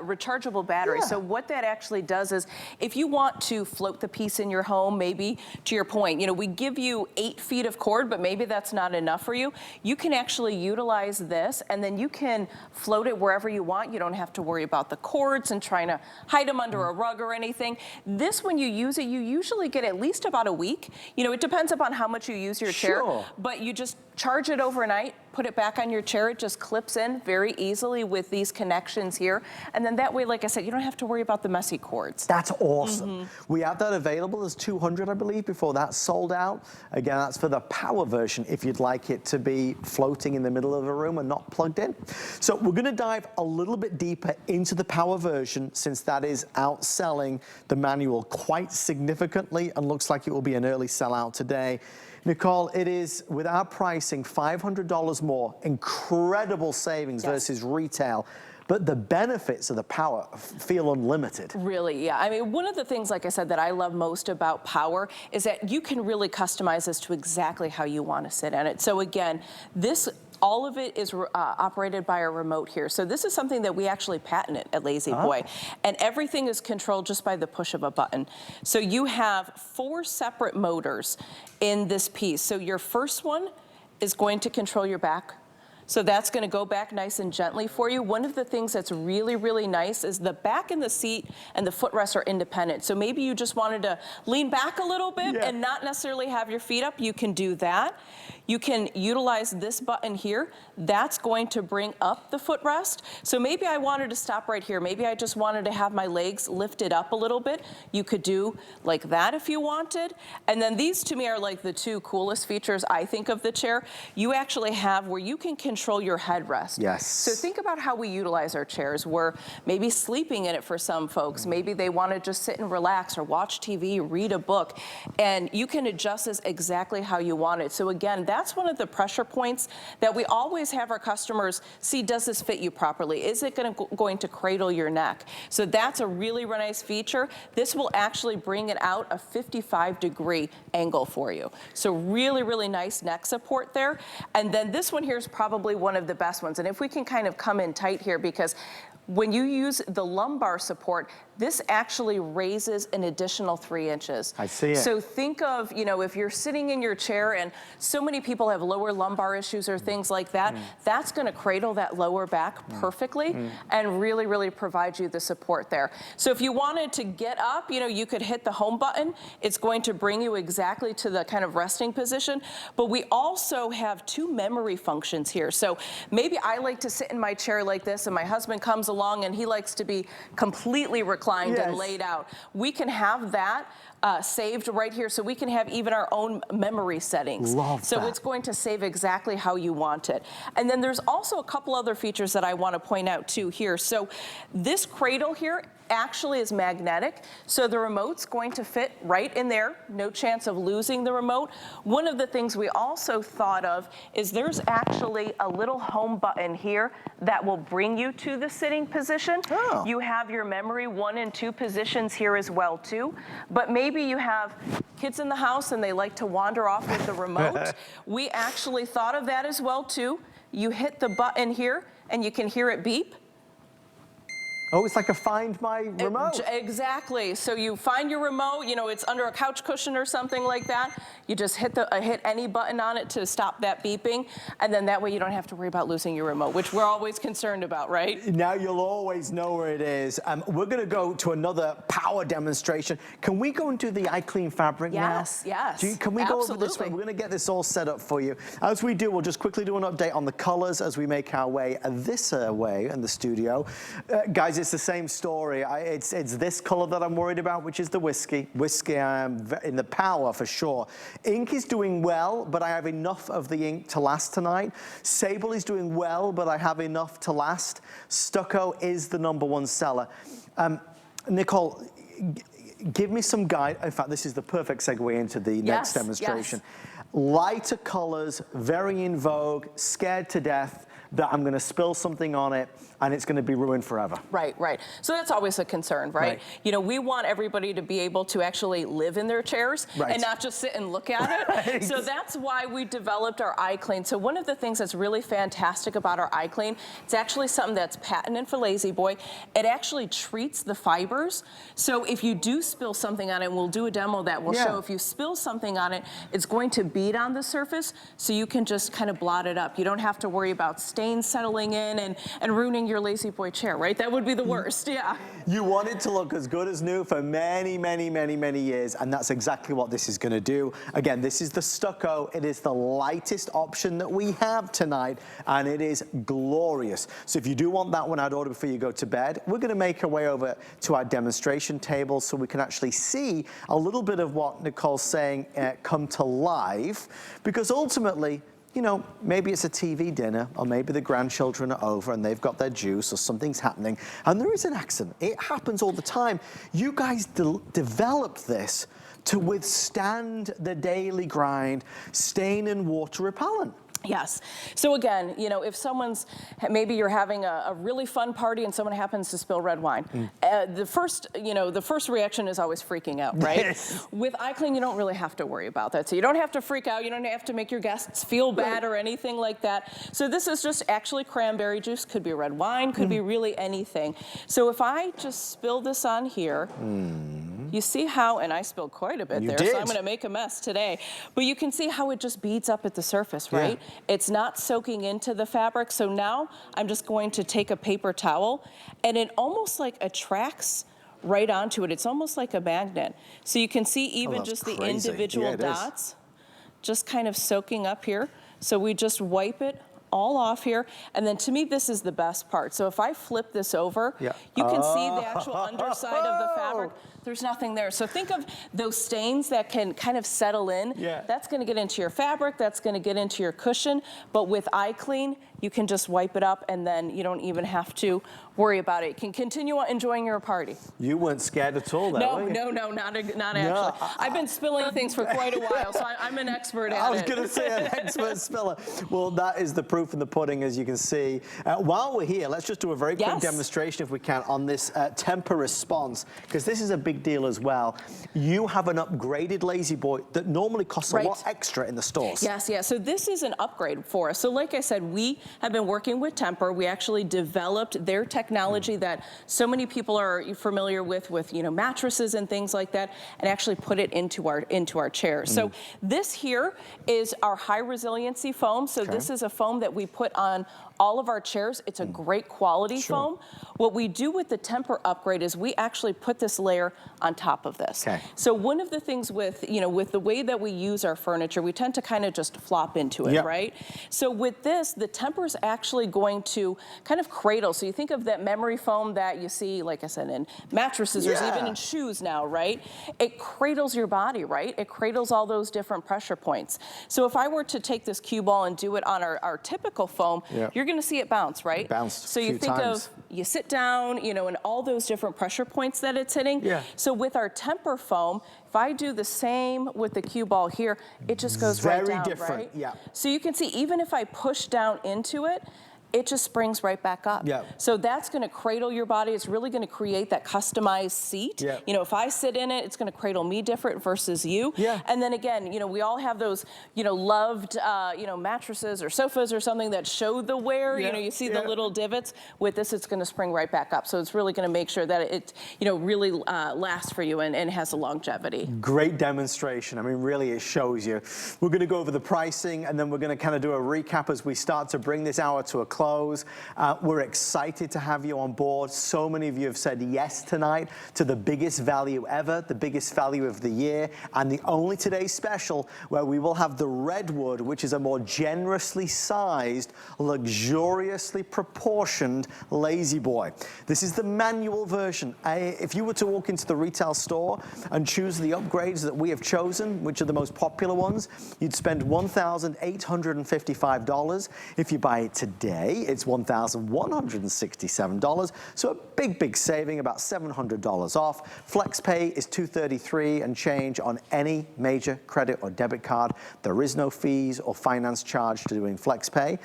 rechargeable battery. Yeah. So what that actually does is, if you want to float the piece in your home, maybe to your point, you know, we give you 8 feet of cord, but maybe that's not enough for you. You can actually utilize this, and then you can float it wherever you want. You don't have to worry about the cords and trying to hide them under a rug or anything. This, when you use it, you usually get at least about a week. You know, it depends upon how much you use your chair, but you just charge it overnight, put it back on your chair. It just clips in very easily with these connections here. And then that way, like I said, you don't have to worry about the messy cords. That's awesome. We have that available. There's 200, I believe, before that's sold out. Again, that's for the power version if you'd like it to be floating in the middle of a room and not plugged in. So we're going to dive a little bit deeper into the power version, since that is outselling the manual quite significantly and looks like it will be an early sellout today. Nicole, it is, with our pricing, $500 more, incredible savings versus retail. But the benefits of the power feel unlimited. Really, yeah. I mean, one of the things, like I said, that I love most about power is that you can really customize this to exactly how you want to sit in it. So again, all of it is operated by a remote here. So this is something that we actually patented at Lazy Boy. And everything is controlled just by the push of a button. So you have 4 separate motors in this piece. So your first one is going to control your back. So that's going to go back nice and gently for you. One of the things that's really, really nice is the back in the seat and the footrest are independent. So maybe you just wanted to lean back a little bit and not necessarily have your feet up. You can do that. You can utilize this button here. That's going to bring up the footrest. So maybe I wanted to stop right here. Maybe I just wanted to have my legs lifted up a little bit. You could do like that if you wanted. And then these, to me, are like the 2 coolest features I think of the chair. You actually have where you can control your headrest. Yes. So think about how we utilize our chairs. We're maybe sleeping in it for some folks. Maybe they want to just sit and relax or watch TV, read a book, and you can adjust this exactly how you want it. So again, that's one of the pressure points that we always have our customers see. Does this fit you properly? Is it going to cradle your neck? So that's a really nice feature. This will actually bring it out a 55-degree angle for you. So really, really nice neck support there. And then this one here is probably one of the best ones. And if we can kind of come in tight here, because when you use the lumbar support, this actually raises an additional 3 inches. I see it. So think of, you know, if you're sitting in your chair, and so many people have lower lumbar issues or things like that, that's going to cradle that lower back perfectly and really, really provide you the support there. So if you wanted to get up, you know, you could hit the home button. It's going to bring you exactly to the kind of resting position. But we also have 2 memory functions here. So maybe I like to sit in my chair like this, and my husband comes along and he likes to be completely reclined and laid out, we can have that saved right here, so we can have even our own memory settings. Love so that. it's going to save exactly how you want it. And then there's also a couple other features that I want to point out too here. So this cradle here actually is magnetic, so the remote's going to fit right in there, no chance of losing the remote. One of the things we also thought of is there's actually a little home button here that will bring you to the sitting position. Oh. You have your memory 1 and 2 positions here as well too, but maybe you have kids in the house and they like to wander off with the remote. We actually thought of that as well too. You hit the button here and you can hear it beep. Oh, it's like a Find My Remote. Exactly. So you find your remote, you know, it's under a couch cushion or something like that. You just hit any button on it to stop that beeping, and then that way you don't have to worry about losing your remote, which we're always concerned about, right? Now you'll always know where it is. We're going to go to another power demonstration. Can we go and do the iClean fabric now? Yes. Can we go over this one? We're going to get this all set up for you. As we do, we'll just quickly do an update on the colors as we make our way this way in the studio. Guys, it's the same story. It's this color that I'm worried about, which is the whiskey. Whiskey, in the power for sure. Ink is doing well, but I have enough of the ink to last tonight. Sable is doing well, but I have enough to last. Stucco is the #1 seller. Nicole, give me some guide. In fact, this is the perfect segue into the next demonstration. Lighter colors, very in vogue, scared to death that I'm going to spill something on it and it's going to be ruined forever. Right. So that's always a concern, right? You know, we want everybody to be able to actually live in their chairs and not just sit and look at it. So that's why we developed our iClean. So one of the things that's really fantastic about our iClean, it's actually something that's patented for Lazy Boy. It actually treats the fibers. So if you do spill something on it, we'll do a demo that will show if you spill something on it, it's going to bead on the surface, so you can just kind of blot it up. You don't have to worry about stains settling in and ruining your Lazy Boy chair, right? That would be the worst, You want it to look as good as new for many, many, many, many years, and that's exactly what this is going to do. Again, this is the Stucco. It is the lightest option that we have tonight, and it is glorious. So if you do want that one, I'd order before you go to bed. We're going to make our way over to our demonstration table so we can actually see a little bit of what Nicole's saying come to life, because ultimately, you know, maybe it's a TV dinner, or maybe the grandchildren are over and they've got their juice or something's happening, and there is an accident. It happens all the time. You guys developed this to withstand the daily grind, stain and water repellent. Yes. So again, you know, if maybe you're having a really fun party and someone happens to spill red wine, the first reaction is always freaking out, right? Yes. With iClean, you don't really have to worry about that. So you don't have to freak out. You don't have to make your guests feel bad or anything like that. So this is just actually cranberry juice. Could be red wine. Could be really anything. So if I just spill this on here, you see how, and I spilled quite a bit there, so I'm going to make a mess today. But you can see how it just beads up at the surface, right? It's not soaking into the fabric. So now I'm just going to take a paper towel, and it almost like attracts right onto it. It's almost like a magnet. So you can see even just the individual dots just kind of soaking up here. So we just wipe it all off here, and then to me this is the best part. So if I flip this over, you can see the actual underside of the fabric. There's nothing there. So think of those stains that can kind of settle in. That's going to get into your fabric, that's going to get into your cushion, but with iClean, you can just wipe it up and then you don't even have to worry about it. You can continue enjoying your party. You weren't scared at all, though, were you? No, not actually. I've been spilling things for quite a while, so I'm an expert at it. I was going to say an expert spiller. Well, that is the proof in the pudding, as you can see. While we're here, let's just do a very quick demonstration, if we can, on this temper response, because this is a big deal as well. You have an upgraded Lazy Boy that normally costs a lot extra in the stores. Yes. So this is an upgrade for us. So like I said, we have been working with Temper. We actually developed their technology that so many people are familiar with you know, mattresses and things like that, and actually put it into our chairs. So this here is our high resiliency foam. So this is a foam that we put on all of our chairs. It's a great quality foam. What we do with the Temper upgrade is we actually put this layer on top of this. So one of the things with, you know, with the way that we use our furniture, we tend to kind of just flop into it, right? So with this, the Temper's actually going to kind of cradle. So you think of that memory foam that you see, like I said, in mattresses or even in shoes now, right? It cradles your body, right? It cradles all those different pressure points. So if I were to take this cue ball and do it on our typical foam, you're gonna see it bounce, right? Bounced so you think of, you sit down, you know, and all those different pressure points that it's hitting. So with our temper foam, if I do the same with the cue ball here, it just goes right down, right? So you can see, even if I push down into it, it just springs right back up. So that's gonna cradle your body. It's really gonna create that customized seat. You know, if I sit in it, it's gonna cradle me different versus you. And then again, you know, we all have those, you know, loved, you know, mattresses or sofas or something that show the wear. You know, you see the little divots. With this, it's gonna spring right back up. So it's really gonna make sure that it, you know, really lasts for you and has a longevity. Great demonstration. I mean, really, it shows you. We're gonna go over the pricing, and then we're gonna kind of do a recap as we start to bring this hour to a close. We're excited to have you on board. So many of you have said yes tonight to the biggest value ever, the biggest value of the year, and the only today special where we will have the Redwood, which is a more generously sized, luxuriously proportioned Lazy Boy. This is the manual version. If you were to walk into the retail store and choose the upgrades that we have chosen, which are the most popular ones, you'd spend $1,855. If you buy it today, it's $1,167. So a big saving, about $700 off. FlexPay is $233 and change on any major credit or debit card. There is no fees or finance charge to doing FlexPay.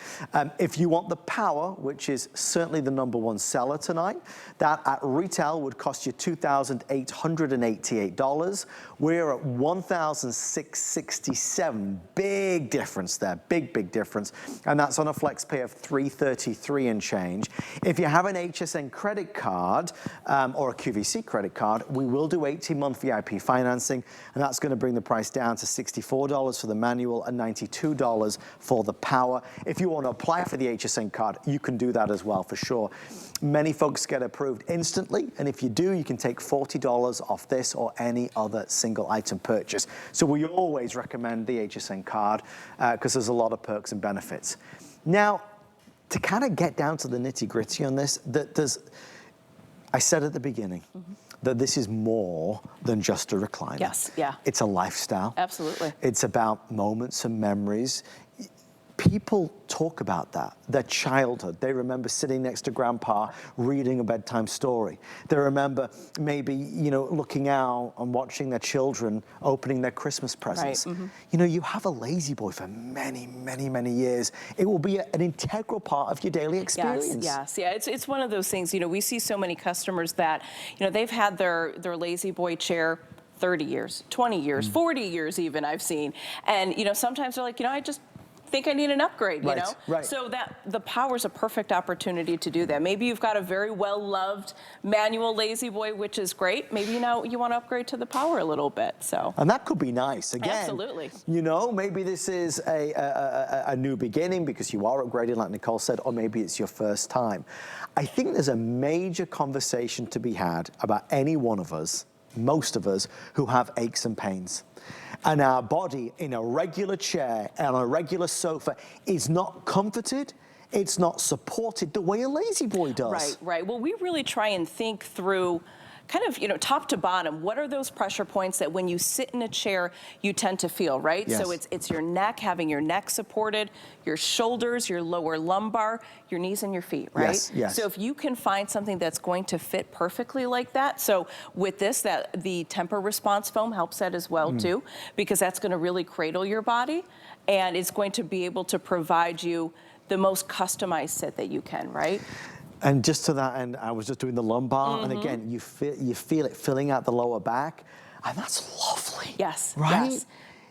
If you want the Power, which is certainly the #1 seller tonight, that at retail would cost you $2,888. We're at $1,667. Big difference there, big difference. And that's on a FlexPay of $333 and change. If you have an HSN credit card or a QVC credit card, we will do 18-month VIP financing, and that's going to bring the price down to $64 for the manual and $92 for the Power. If you want to apply for the HSN card, you can do that as well, for sure. Many folks get approved instantly, and if you do, you can take $40 off this or any other single item purchase. So we always recommend the HSN card because there's a lot of perks and benefits. Now, to kind of get down to the nitty-gritty on this, I said at the beginning that this is more than just a recliner. It's a lifestyle. Absolutely. It's about moments and memories. People talk about that, their childhood. They remember sitting next to grandpa reading a bedtime story. They remember maybe, you know, looking out and watching their children opening their Christmas presents. You know, you have a Lazy Boy for many years. It will be an integral part of your daily experience. It's one of those things, you know, we see so many customers that, you know, they've had their Lazy Boy chair 30 years, 20 years, 40 years even, I've seen. And, you know, sometimes they're like, you know, I just think I need an upgrade, you know? So that the Power's a perfect opportunity to do that. Maybe you've got a very well-loved manual Lazy Boy, which is great. Maybe now you want to upgrade to the Power a little bit, so. And that could be nice. Again, absolutely. You know, maybe this is a new beginning because you are upgrading, like Nicole said, or maybe it's your first time. I think there's a major conversation to be had about any one of us, most of us, who have aches and pains. And our body in a regular chair and a regular sofa is not comforted, it's not supported the way a Lazy Boy does. Right. Well, we really try and think through kind of, you know, top to bottom, what are those pressure points that when you sit in a chair, you tend to feel, right? So it's your neck, having your neck supported, your shoulders, your lower lumbar, your knees and your feet, right? So if you can find something that's going to fit perfectly like that, so with this, the temper response foam helps that as well too, because that's gonna really cradle your body, and it's going to be able to provide you the most customized sit that you can, right? And just to that end, I was just doing the lumbar, and again, you feel it filling out the lower back, and that's lovely. Right?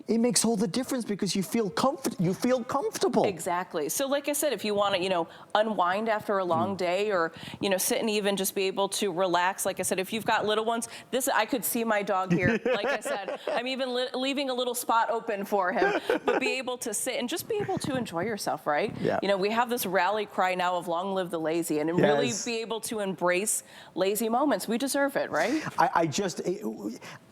It makes all the difference because you feel comfortable. Exactly. So like I said, if you want to, you know, unwind after a long day, or, you know, sit and even just be able to relax. Like I said, if you've got little ones, I could see my dog here. Like I said, I'm even leaving a little spot open for him, but be able to sit and just be able to enjoy yourself, right? You know, we have this rally cry now of long live the lazy, and really be able to embrace lazy moments. We deserve it, right?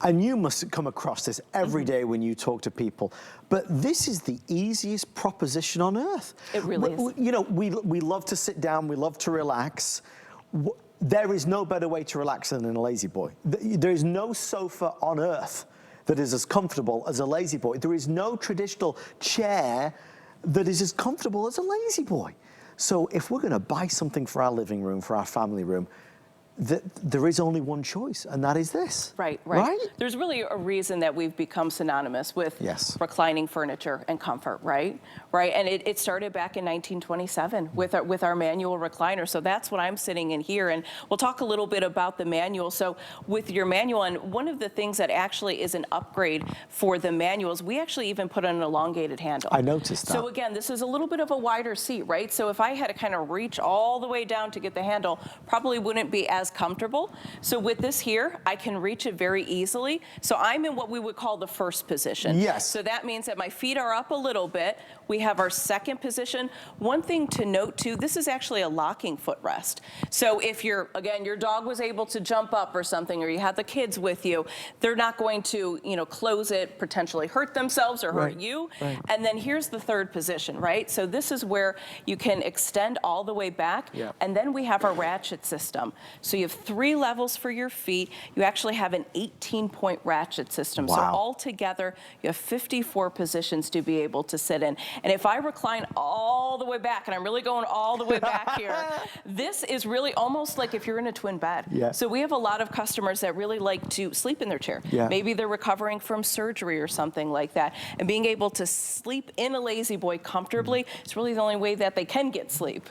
And you must come across this every day when you talk to people, but this is the easiest proposition on earth. It really is. You know, we love to sit down, we love to relax. There is no better way to relax than in a lazy boy. There is no sofa on earth that is as comfortable as a lazy boy. There is no traditional chair that is as comfortable as a lazy boy. So if we're gonna buy something for our living room, for our family room, there is only one choice, and that is this. Right. There's really a reason that we've become synonymous with reclining furniture and comfort, right? And it started back in 1927 with our manual recliner. So that's what I'm sitting in here, and we'll talk a little bit about the manual. So with your manual, and one of the things that actually is an upgrade for the manuals, we actually even put an elongated handle. I noticed that. So again, this is a little bit of a wider seat, right? So if I had to kind of reach all the way down to get the handle, probably wouldn't be as comfortable. So with this here, I can reach it very easily. So I'm in what we would call the first position. Yes. So that means that my feet are up a little bit. We have our second position. One thing to note too, this is actually a locking footrest. So if your dog was able to jump up or something, or you have the kids with you, they're not going to, close it, potentially hurt themselves or hurt you. And then here's the third position, right? So this is where you can extend all the way back. And then we have our ratchet system. So you have 3 levels for your feet. You actually have an 18-point ratchet system. So altogether, you have 54 positions to be able to sit in. And if I recline all the way back, and I'm really going all the way back here, this is really almost like if you're in a twin bed. So we have a lot of customers that really like to sleep in their chair. Maybe they're recovering from surgery or something like that. And being able to sleep in a lazy boy comfortably is really the only way that they can get sleep.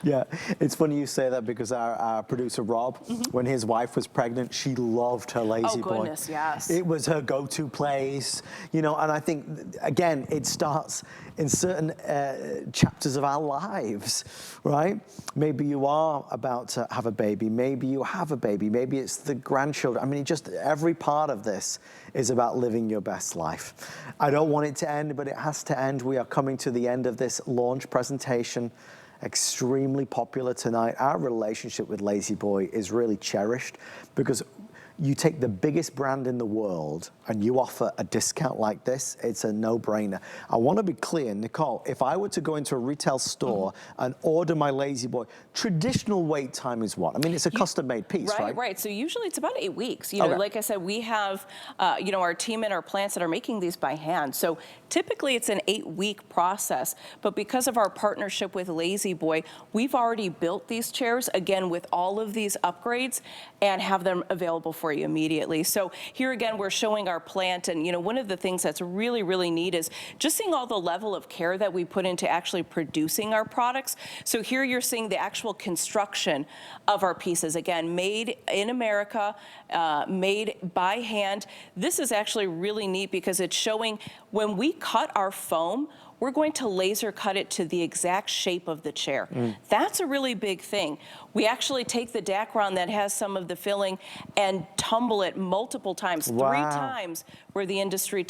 It's funny you say that, because our producer, Rob, when his wife was pregnant, she loved her lazy boy. Oh goodness, yes. It was her go-to place, and I think, again, it starts in certain chapters of our lives, right? Maybe you are about to have a baby, maybe you have a baby, maybe it's the grandchildren. I mean, just every part of this is about living your best life. I don't want it to end, but it has to end. We are coming to the end of this launch presentation. Extremely popular tonight. Our relationship with Lazy Boy is really cherished, because you take the biggest brand in the world and you offer a discount like this, it's a no-brainer. I want to be clear, Nicole, if I were to go into a retail store and order my Lazy Boy, traditional wait time is what? I mean, it's a custom-made piece, right? Right. So usually it's about 8 weeks. Like I said, we have, our team and our plants that are making these by hand. So typically it's an 8-week process, but because of our partnership with Lazy Boy, we've already built these chairs, again, with all of these upgrades, and have them available for you immediately. So here again, we're showing our plant, and one of the things that's really, really neat is just seeing all the level of care that we put into actually producing our products. So here you're seeing the actual construction of our pieces, again, made in America, made by hand. This is actually really neat because it's showing when we cut our foam, we're going to laser cut it to the exact shape of the chair. That's a really big thing. We actually take the Dacron that has some of the filling and tumble it multiple times, 3 times where the industry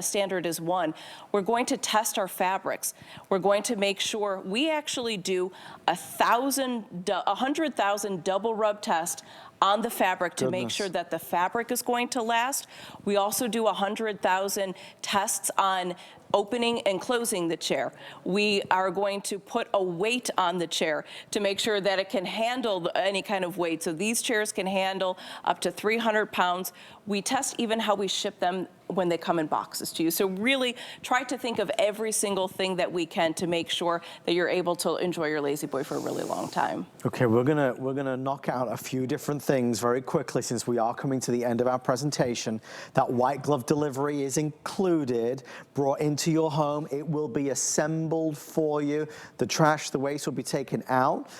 standard is 1. We're going to test our fabrics. We're going to make sure we actually do 100,000 double rub test on the fabric to make sure that the fabric is going to last. We also do 100,000 tests on opening and closing the chair. We are going to put a weight on the chair to make sure that it can handle any kind of weight. So these chairs can handle up to 300 pounds. We test even how we ship them when they come in boxes to you. So really try to think of every single thing that we can to make sure that you're able to enjoy your Lazy Boy for a really long time. Okay, we're gonna knock out a few different things very quickly, since we are coming to the end of our presentation. That white glove delivery is included, brought into your home. It will be assembled for you. The trash, the waste will be taken out.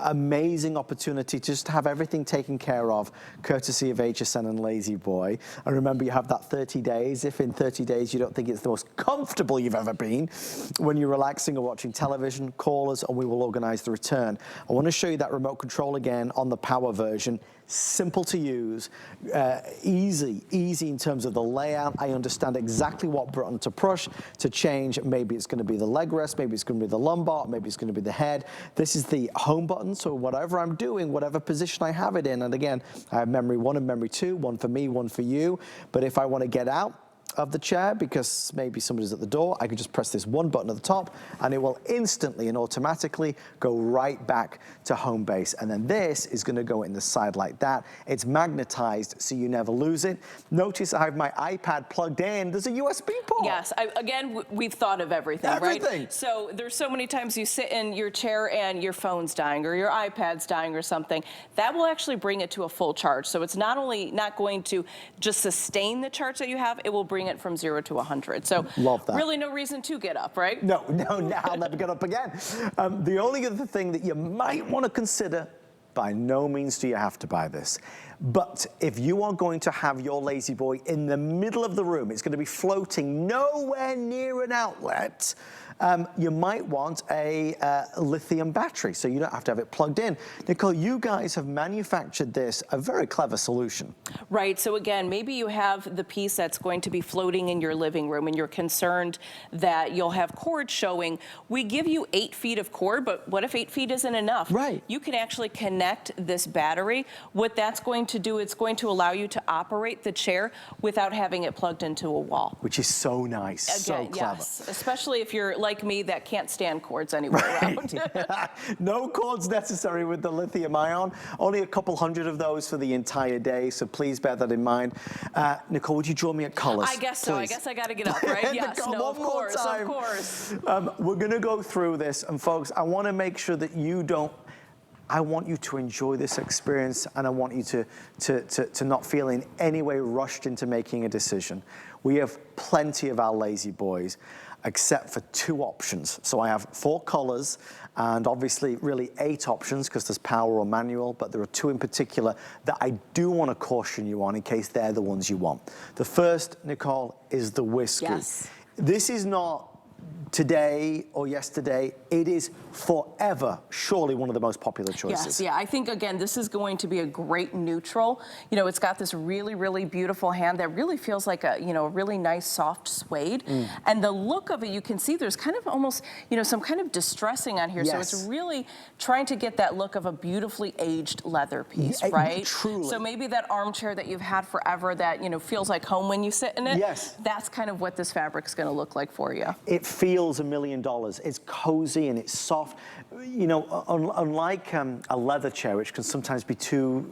Amazing opportunity to just have everything taken care of, courtesy of HSN and Lazy Boy. And remember, you have that 30 days. If in 30 days you don't think it's the most comfortable you've ever been when you're relaxing or watching television, call us and we will organize the return. I want to show you that remote control again on the power version. Simple to use, easy in terms of the layout. I understand exactly what button to push to change. Maybe it's going to be the leg rest, maybe it's going to be the lumbar, maybe it's going to be the head. This is the home button, so whatever I'm doing, whatever position I have it in, and again, I have memory 1 and memory 2, one for me, one for you. But if I want to get out, of the chair because maybe somebody's at the door. I could just press this one button at the top and it will instantly and automatically go right back to home base. And then this is going to go in the side like that. It's magnetized so you never lose it. Notice I have my iPad plugged in. There's a USB port. Yes, again, we've thought of everything, right? So there's so many times you sit in your chair and your phone's dying or your iPad's dying or something. That will actually bring it to a full charge. So it's not only not going to just sustain the charge that you have, it will bring it from 0 to 100. So love that. Really no reason to get up, right? No, I'll never get up again. The only other thing that you might want to consider, by no means do you have to buy this, but if you are going to have your Lazy Boy in the middle of the room, it's going to be floating nowhere near an outlet, you might want a lithium battery, so you don't have to have it plugged in. Nicole, you guys have manufactured this, a very clever solution. Right, so again, maybe you have the piece that's going to be floating in your living room and you're concerned that you'll have cord showing. We give you 8 feet of cord, but what if 8 feet isn't enough? Right. You can actually connect this battery. What that's going to do, it's going to allow you to operate the chair without having it plugged into a wall. Which is so nice, so clever. Yes, especially if you're like me that can't stand cords anywhere around. No cords necessary with the lithium ion. Only a couple hundred of those for the entire day, so please bear that in mind. Nicole, would you draw me a colors? I guess so. Please? I guess I got to get up, right? Yes, Nicole, no, of course. We're going to go through this, and folks, I want to make sure that you don't. I want you to enjoy this experience, and I want you to not feel in any way rushed into making a decision. We have plenty of our Lazy Boys, except for 2 options. So I have 4 colors, and obviously really 8 options because there's power or manual, but there are 2 in particular that I do want to caution you on in case they're the ones you want. The first, Nicole, is the whiskey. Yes. This is not today or yesterday, it is forever surely one of the most popular choices. Yes, yeah, I think again this is going to be a great neutral. You know, it's got this really, really beautiful hand that really feels like a, you know, a really nice soft suede. And the look of it, you can see there's kind of almost, you know, some kind of distressing on here. Yes. So it's really trying to get that look of a beautifully aged leather piece, right? Truly. So maybe that armchair that you've had forever that, you know, feels like home when you sit in it. Yes. That's kind of what this fabric's going to look like for you. It feels $1 million. It's cozy and it's soft. You know, unlike a leather chair, which can sometimes be too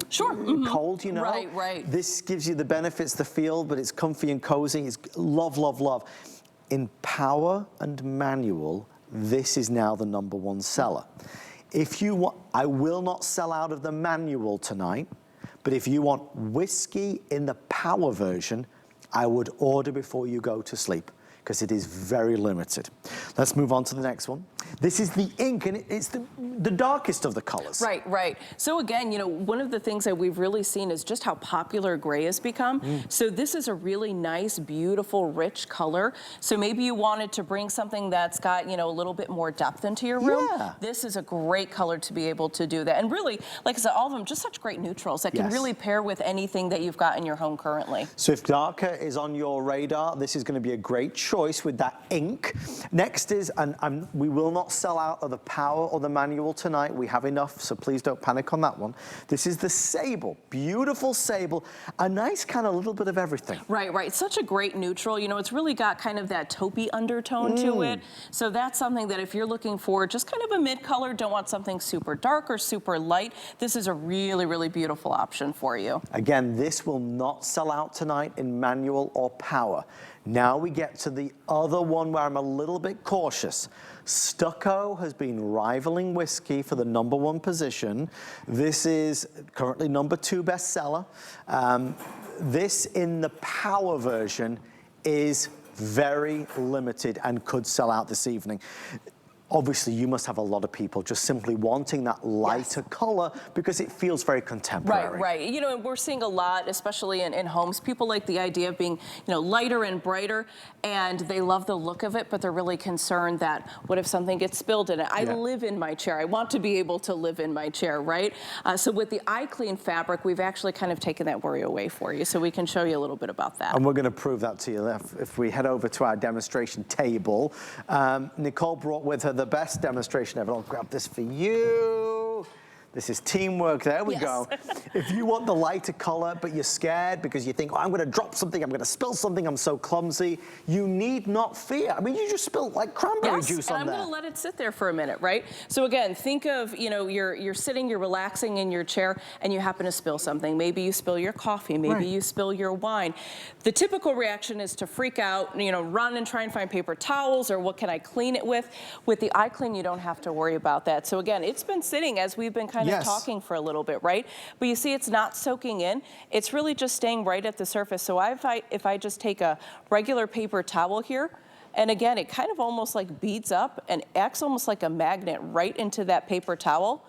cold, you know. Right. This gives you the benefits, the feel, but it's comfy and cozy. It's love, love, love. In power and manual, this is now the #1 seller. If you want, I will not sell out of the manual tonight, but if you want whiskey in the power version, I would order before you go to sleep, because it is very limited. Let's move on to the next one. This is the ink, and it's the darkest of the colors. Right. So again, you know, one of the things that we've really seen is just how popular gray has become. So this is a really nice, beautiful, rich color. So maybe you wanted to bring something that's got, you know, a little bit more depth into your room. Yeah. This is a great color to be able to do that. And really, like I said, all of them just such great neutrals that can really pair with anything that you've got in your home currently. So if darker is on your radar, this is going to be a great choice with that ink. Next is, and we will not sell out of the power or the manual tonight. We have enough, so please don't panic on that one. This is the sable, beautiful sable, a nice kind of little bit of everything. Right. Such a great neutral. You know, it's really got kind of that taupey undertone to it. So that's something that if you're looking for just kind of a mid-color, don't want something super dark or super light, this is a really, really beautiful option for you. Again, this will not sell out tonight in manual or power. Now we get to the other one where I'm a little bit cautious. Stucco has been rivaling whiskey for the #1 position. This is currently #2 bestseller. This in the power version is very limited and could sell out this evening. Obviously, you must have a lot of people just simply wanting that lighter color because it feels very contemporary. Right. You know, and we're seeing a lot, especially in homes, people like the idea of being, you know, lighter and brighter, and they love the look of it, but they're really concerned that what if something gets spilled in it? I live in my chair. I want to be able to live in my chair, right? So with the iClean fabric, we've actually kind of taken that worry away for you, so we can show you a little bit about that. And we're going to prove that to you if we head over to our demonstration table. Nicole brought with her the best demonstration ever. I'll grab this for you. This is teamwork. There we Yes. go. If you want the lighter color, but you're scared because you think, oh, I'm going to drop something, I'm going to spill something, I'm so clumsy, you need not fear. I mean, you just spilled like cranberry juice on and there. I'm going to let it sit there for a minute, right? So again, think of, you know, you're sitting, you're relaxing in your chair, and you happen to spill something. Maybe you spill your coffee, maybe you spill your wine. The typical reaction is to freak out, you know, run and try and find paper towels, or what can I clean it with? With the iClean, you don't have to worry about that. So again, it's been sitting as we've been kind of talking for a little bit, right? But you see it's not soaking in. It's really just staying right at the surface. So if I just take a regular paper towel here, and again, it kind of almost like beads up and acts almost like a magnet right into that paper towel.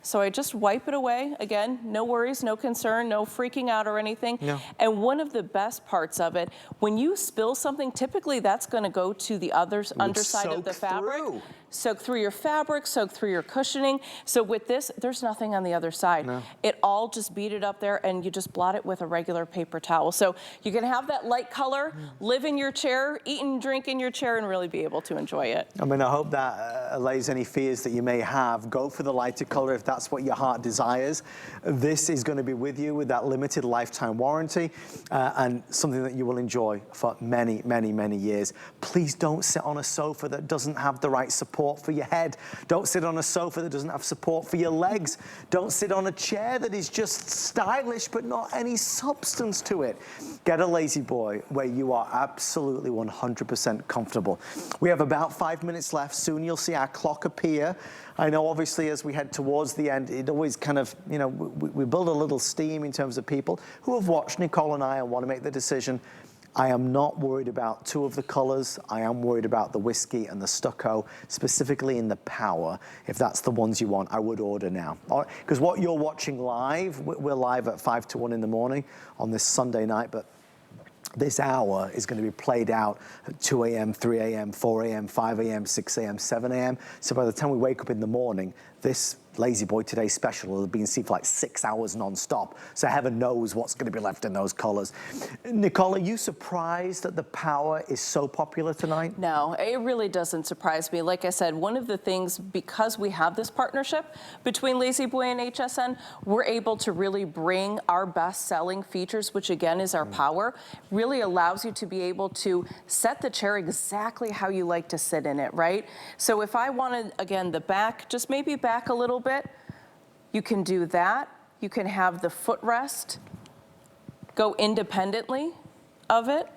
So I just wipe it away. Again, no worries, no concern, no freaking out or anything. No. And one of the best parts of it, when you spill something, typically that's going to go to the underside of the fabric. Soak through your fabric, soak through your cushioning. So with this, there's nothing on the other side. No. It all just beaded up there, and you just blot it with a regular paper towel. So you can have that light color, live in your chair, eat and drink in your chair, and really be able to enjoy it. I mean, I hope that allays any fears that you may have. Go for the lighter color if that's what your heart desires. This is going to be with you with that limited lifetime warranty and something that you will enjoy for many, many, many years. Please don't sit on a sofa that doesn't have the right support for your head. Don't sit on a sofa that doesn't have support for your legs. Don't sit on a chair that is just stylish but not any substance to it. Get a Lazy Boy where you are absolutely 100% comfortable. We have about 5 minutes left. Soon you'll see our clock appear. I know obviously as we head towards the end, it always kind of, you know, we build a little steam in terms of people who have watched Nicole and I and want to make the decision. I am not worried about two of the colors. I am worried about the whiskey and the stucco, specifically in the power. If that's the ones you want, I would order now. Because what you're watching live, we're live at 5 to 1 in the morning on this Sunday night, but this hour is going to be played out at 2 a.m., 3 a.m., 4 a.m., 5 a.m., 6 a.m., 7 a.m. So by the time we wake up in the morning, this Lazy Boy Today special will have been seen for like 6 hours non-stop. So heaven knows what's going to be left in those colors. Nicole, are you surprised that the power is so popular tonight? No, it really doesn't surprise me. Like I said, one of the things, because we have this partnership between Lazy Boy and HSN, we're able to really bring our best-selling features, which again is our power, really allows you to be able to set the chair exactly how you like to sit in it, right? So if I wanted, again, the back, just maybe back a little bit, you can do that. You can have the footrest go independently of it.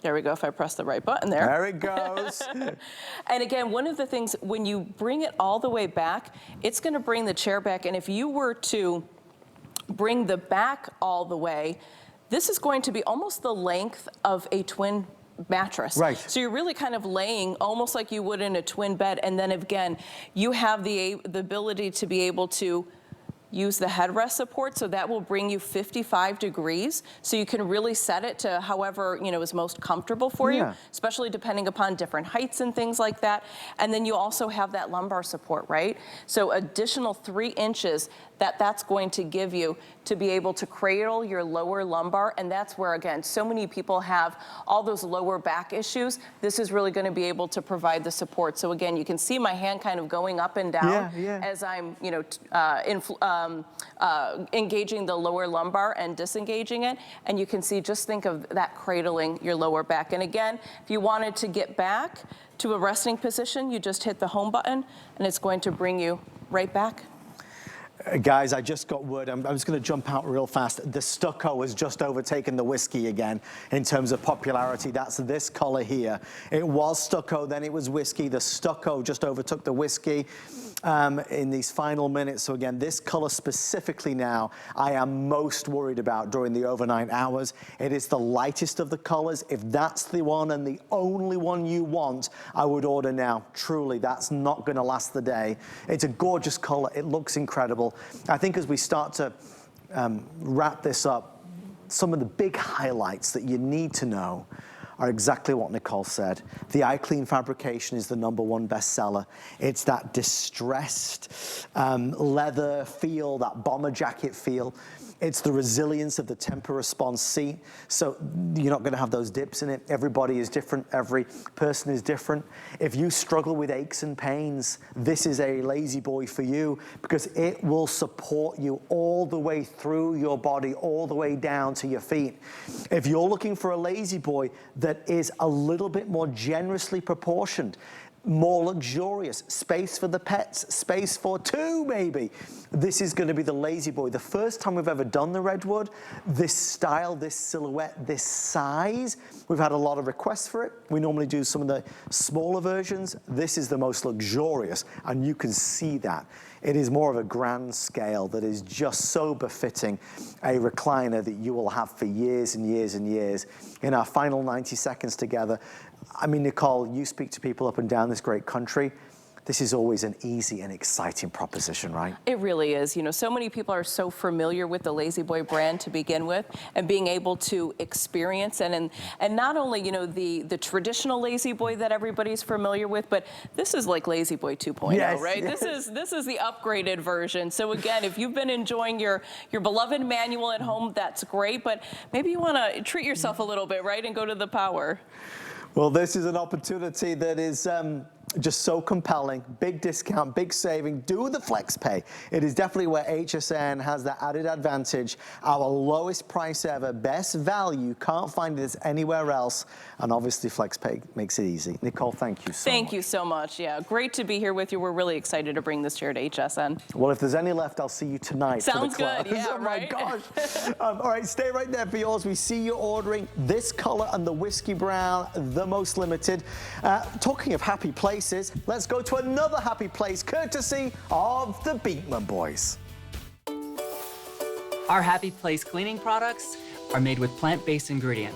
There we go, if I press the right button there. There it goes. And again, one of the things, when you bring it all the way back, it's going to bring the chair back. And if you were to bring the back all the way, this is going to be almost the length of a twin mattress. Right. So you're really kind of laying almost like you would in a twin bed. And then again, you have the ability to be able to use the headrest support, so that will bring you 55 degrees. So you can really set it to however, you know, is most comfortable for you, especially depending upon different heights and things like that. And then you also have that lumbar support, right? So additional 3 inches that's going to give you to be able to cradle your lower lumbar. And that's where, again, so many people have all those lower back issues. This is really going to be able to provide the support. So again, you can see my hand kind of going up and down as I'm, you know, engaging the lower lumbar and disengaging it. And you can see, just think of that cradling your lower back. And again, if you wanted to get back to a resting position, you just hit the home button and it's going to bring you right back. Guys, I just got word. I'm just going to jump out real fast. The stucco has just overtaken the whiskey again in terms of popularity. That's this color here. It was stucco, then it was whiskey. The stucco just overtook the whiskey in these final minutes. So again, this color specifically now, I am most worried about during the overnight hours. It is the lightest of the colors. If that's the one and the only one you want, I would order now. Truly, that's not going to last the day. It's a gorgeous color. It looks incredible. I think as we start to wrap this up, some of the big highlights that you need to know are exactly what Nicole said. The iClean fabrication is the #1 bestseller. It's that distressed leather feel, that bomber jacket feel. It's the resilience of the temper response seat. So you're not gonna have those dips in it. Everybody is different, every person is different. If you struggle with aches and pains, this is a Lazy Boy for you because it will support you all the way through your body, all the way down to your feet. If you're looking for a Lazy Boy that is a little bit more generously proportioned, more luxurious, space for the pets, space for two maybe. This is gonna be the Lazy Boy. The first time we've ever done the Redwood, this style, this silhouette, this size, we've had a lot of requests for it. We normally do some of the smaller versions. This is the most luxurious, and you can see that. It is more of a grand scale that is just so befitting a recliner that you will have for years and years and years. In our final 90 seconds together, I mean, Nicole, you speak to people up and down this great country. This is always an easy and exciting proposition, right? It really is. You know, so many people are so familiar with the Lazy Boy brand to begin with, and being able to experience and not only, you know, the traditional Lazy Boy that everybody's familiar with, but this is like Lazy Boy 2.0, yes, right? Yes. This is the upgraded version. So again, if you've been enjoying your beloved manual at home, that's great, but maybe you want to treat yourself a little bit, right, and go to the power. Well, this is an opportunity that is just so compelling. Big discount, big saving. Do the flex pay. It is definitely where HSN has that added advantage. Our lowest price ever, best value. Can't find this anywhere else. And obviously flex pay makes it easy. Nicole, thank you so much. Thank you so much. Yeah, great to be here with you. We're really excited to bring this chair to HSN. Well, if there's any left, I'll see you tonight. Sounds for the class. good. Yeah, oh my right? gosh. All right, stay right there for yours. We see you ordering this color and the whiskey brown, the most limited. Talking of happy places, let's go to another happy place, courtesy of the Beekman Boys. Our Happy Place cleaning products are made with plant-based ingredients.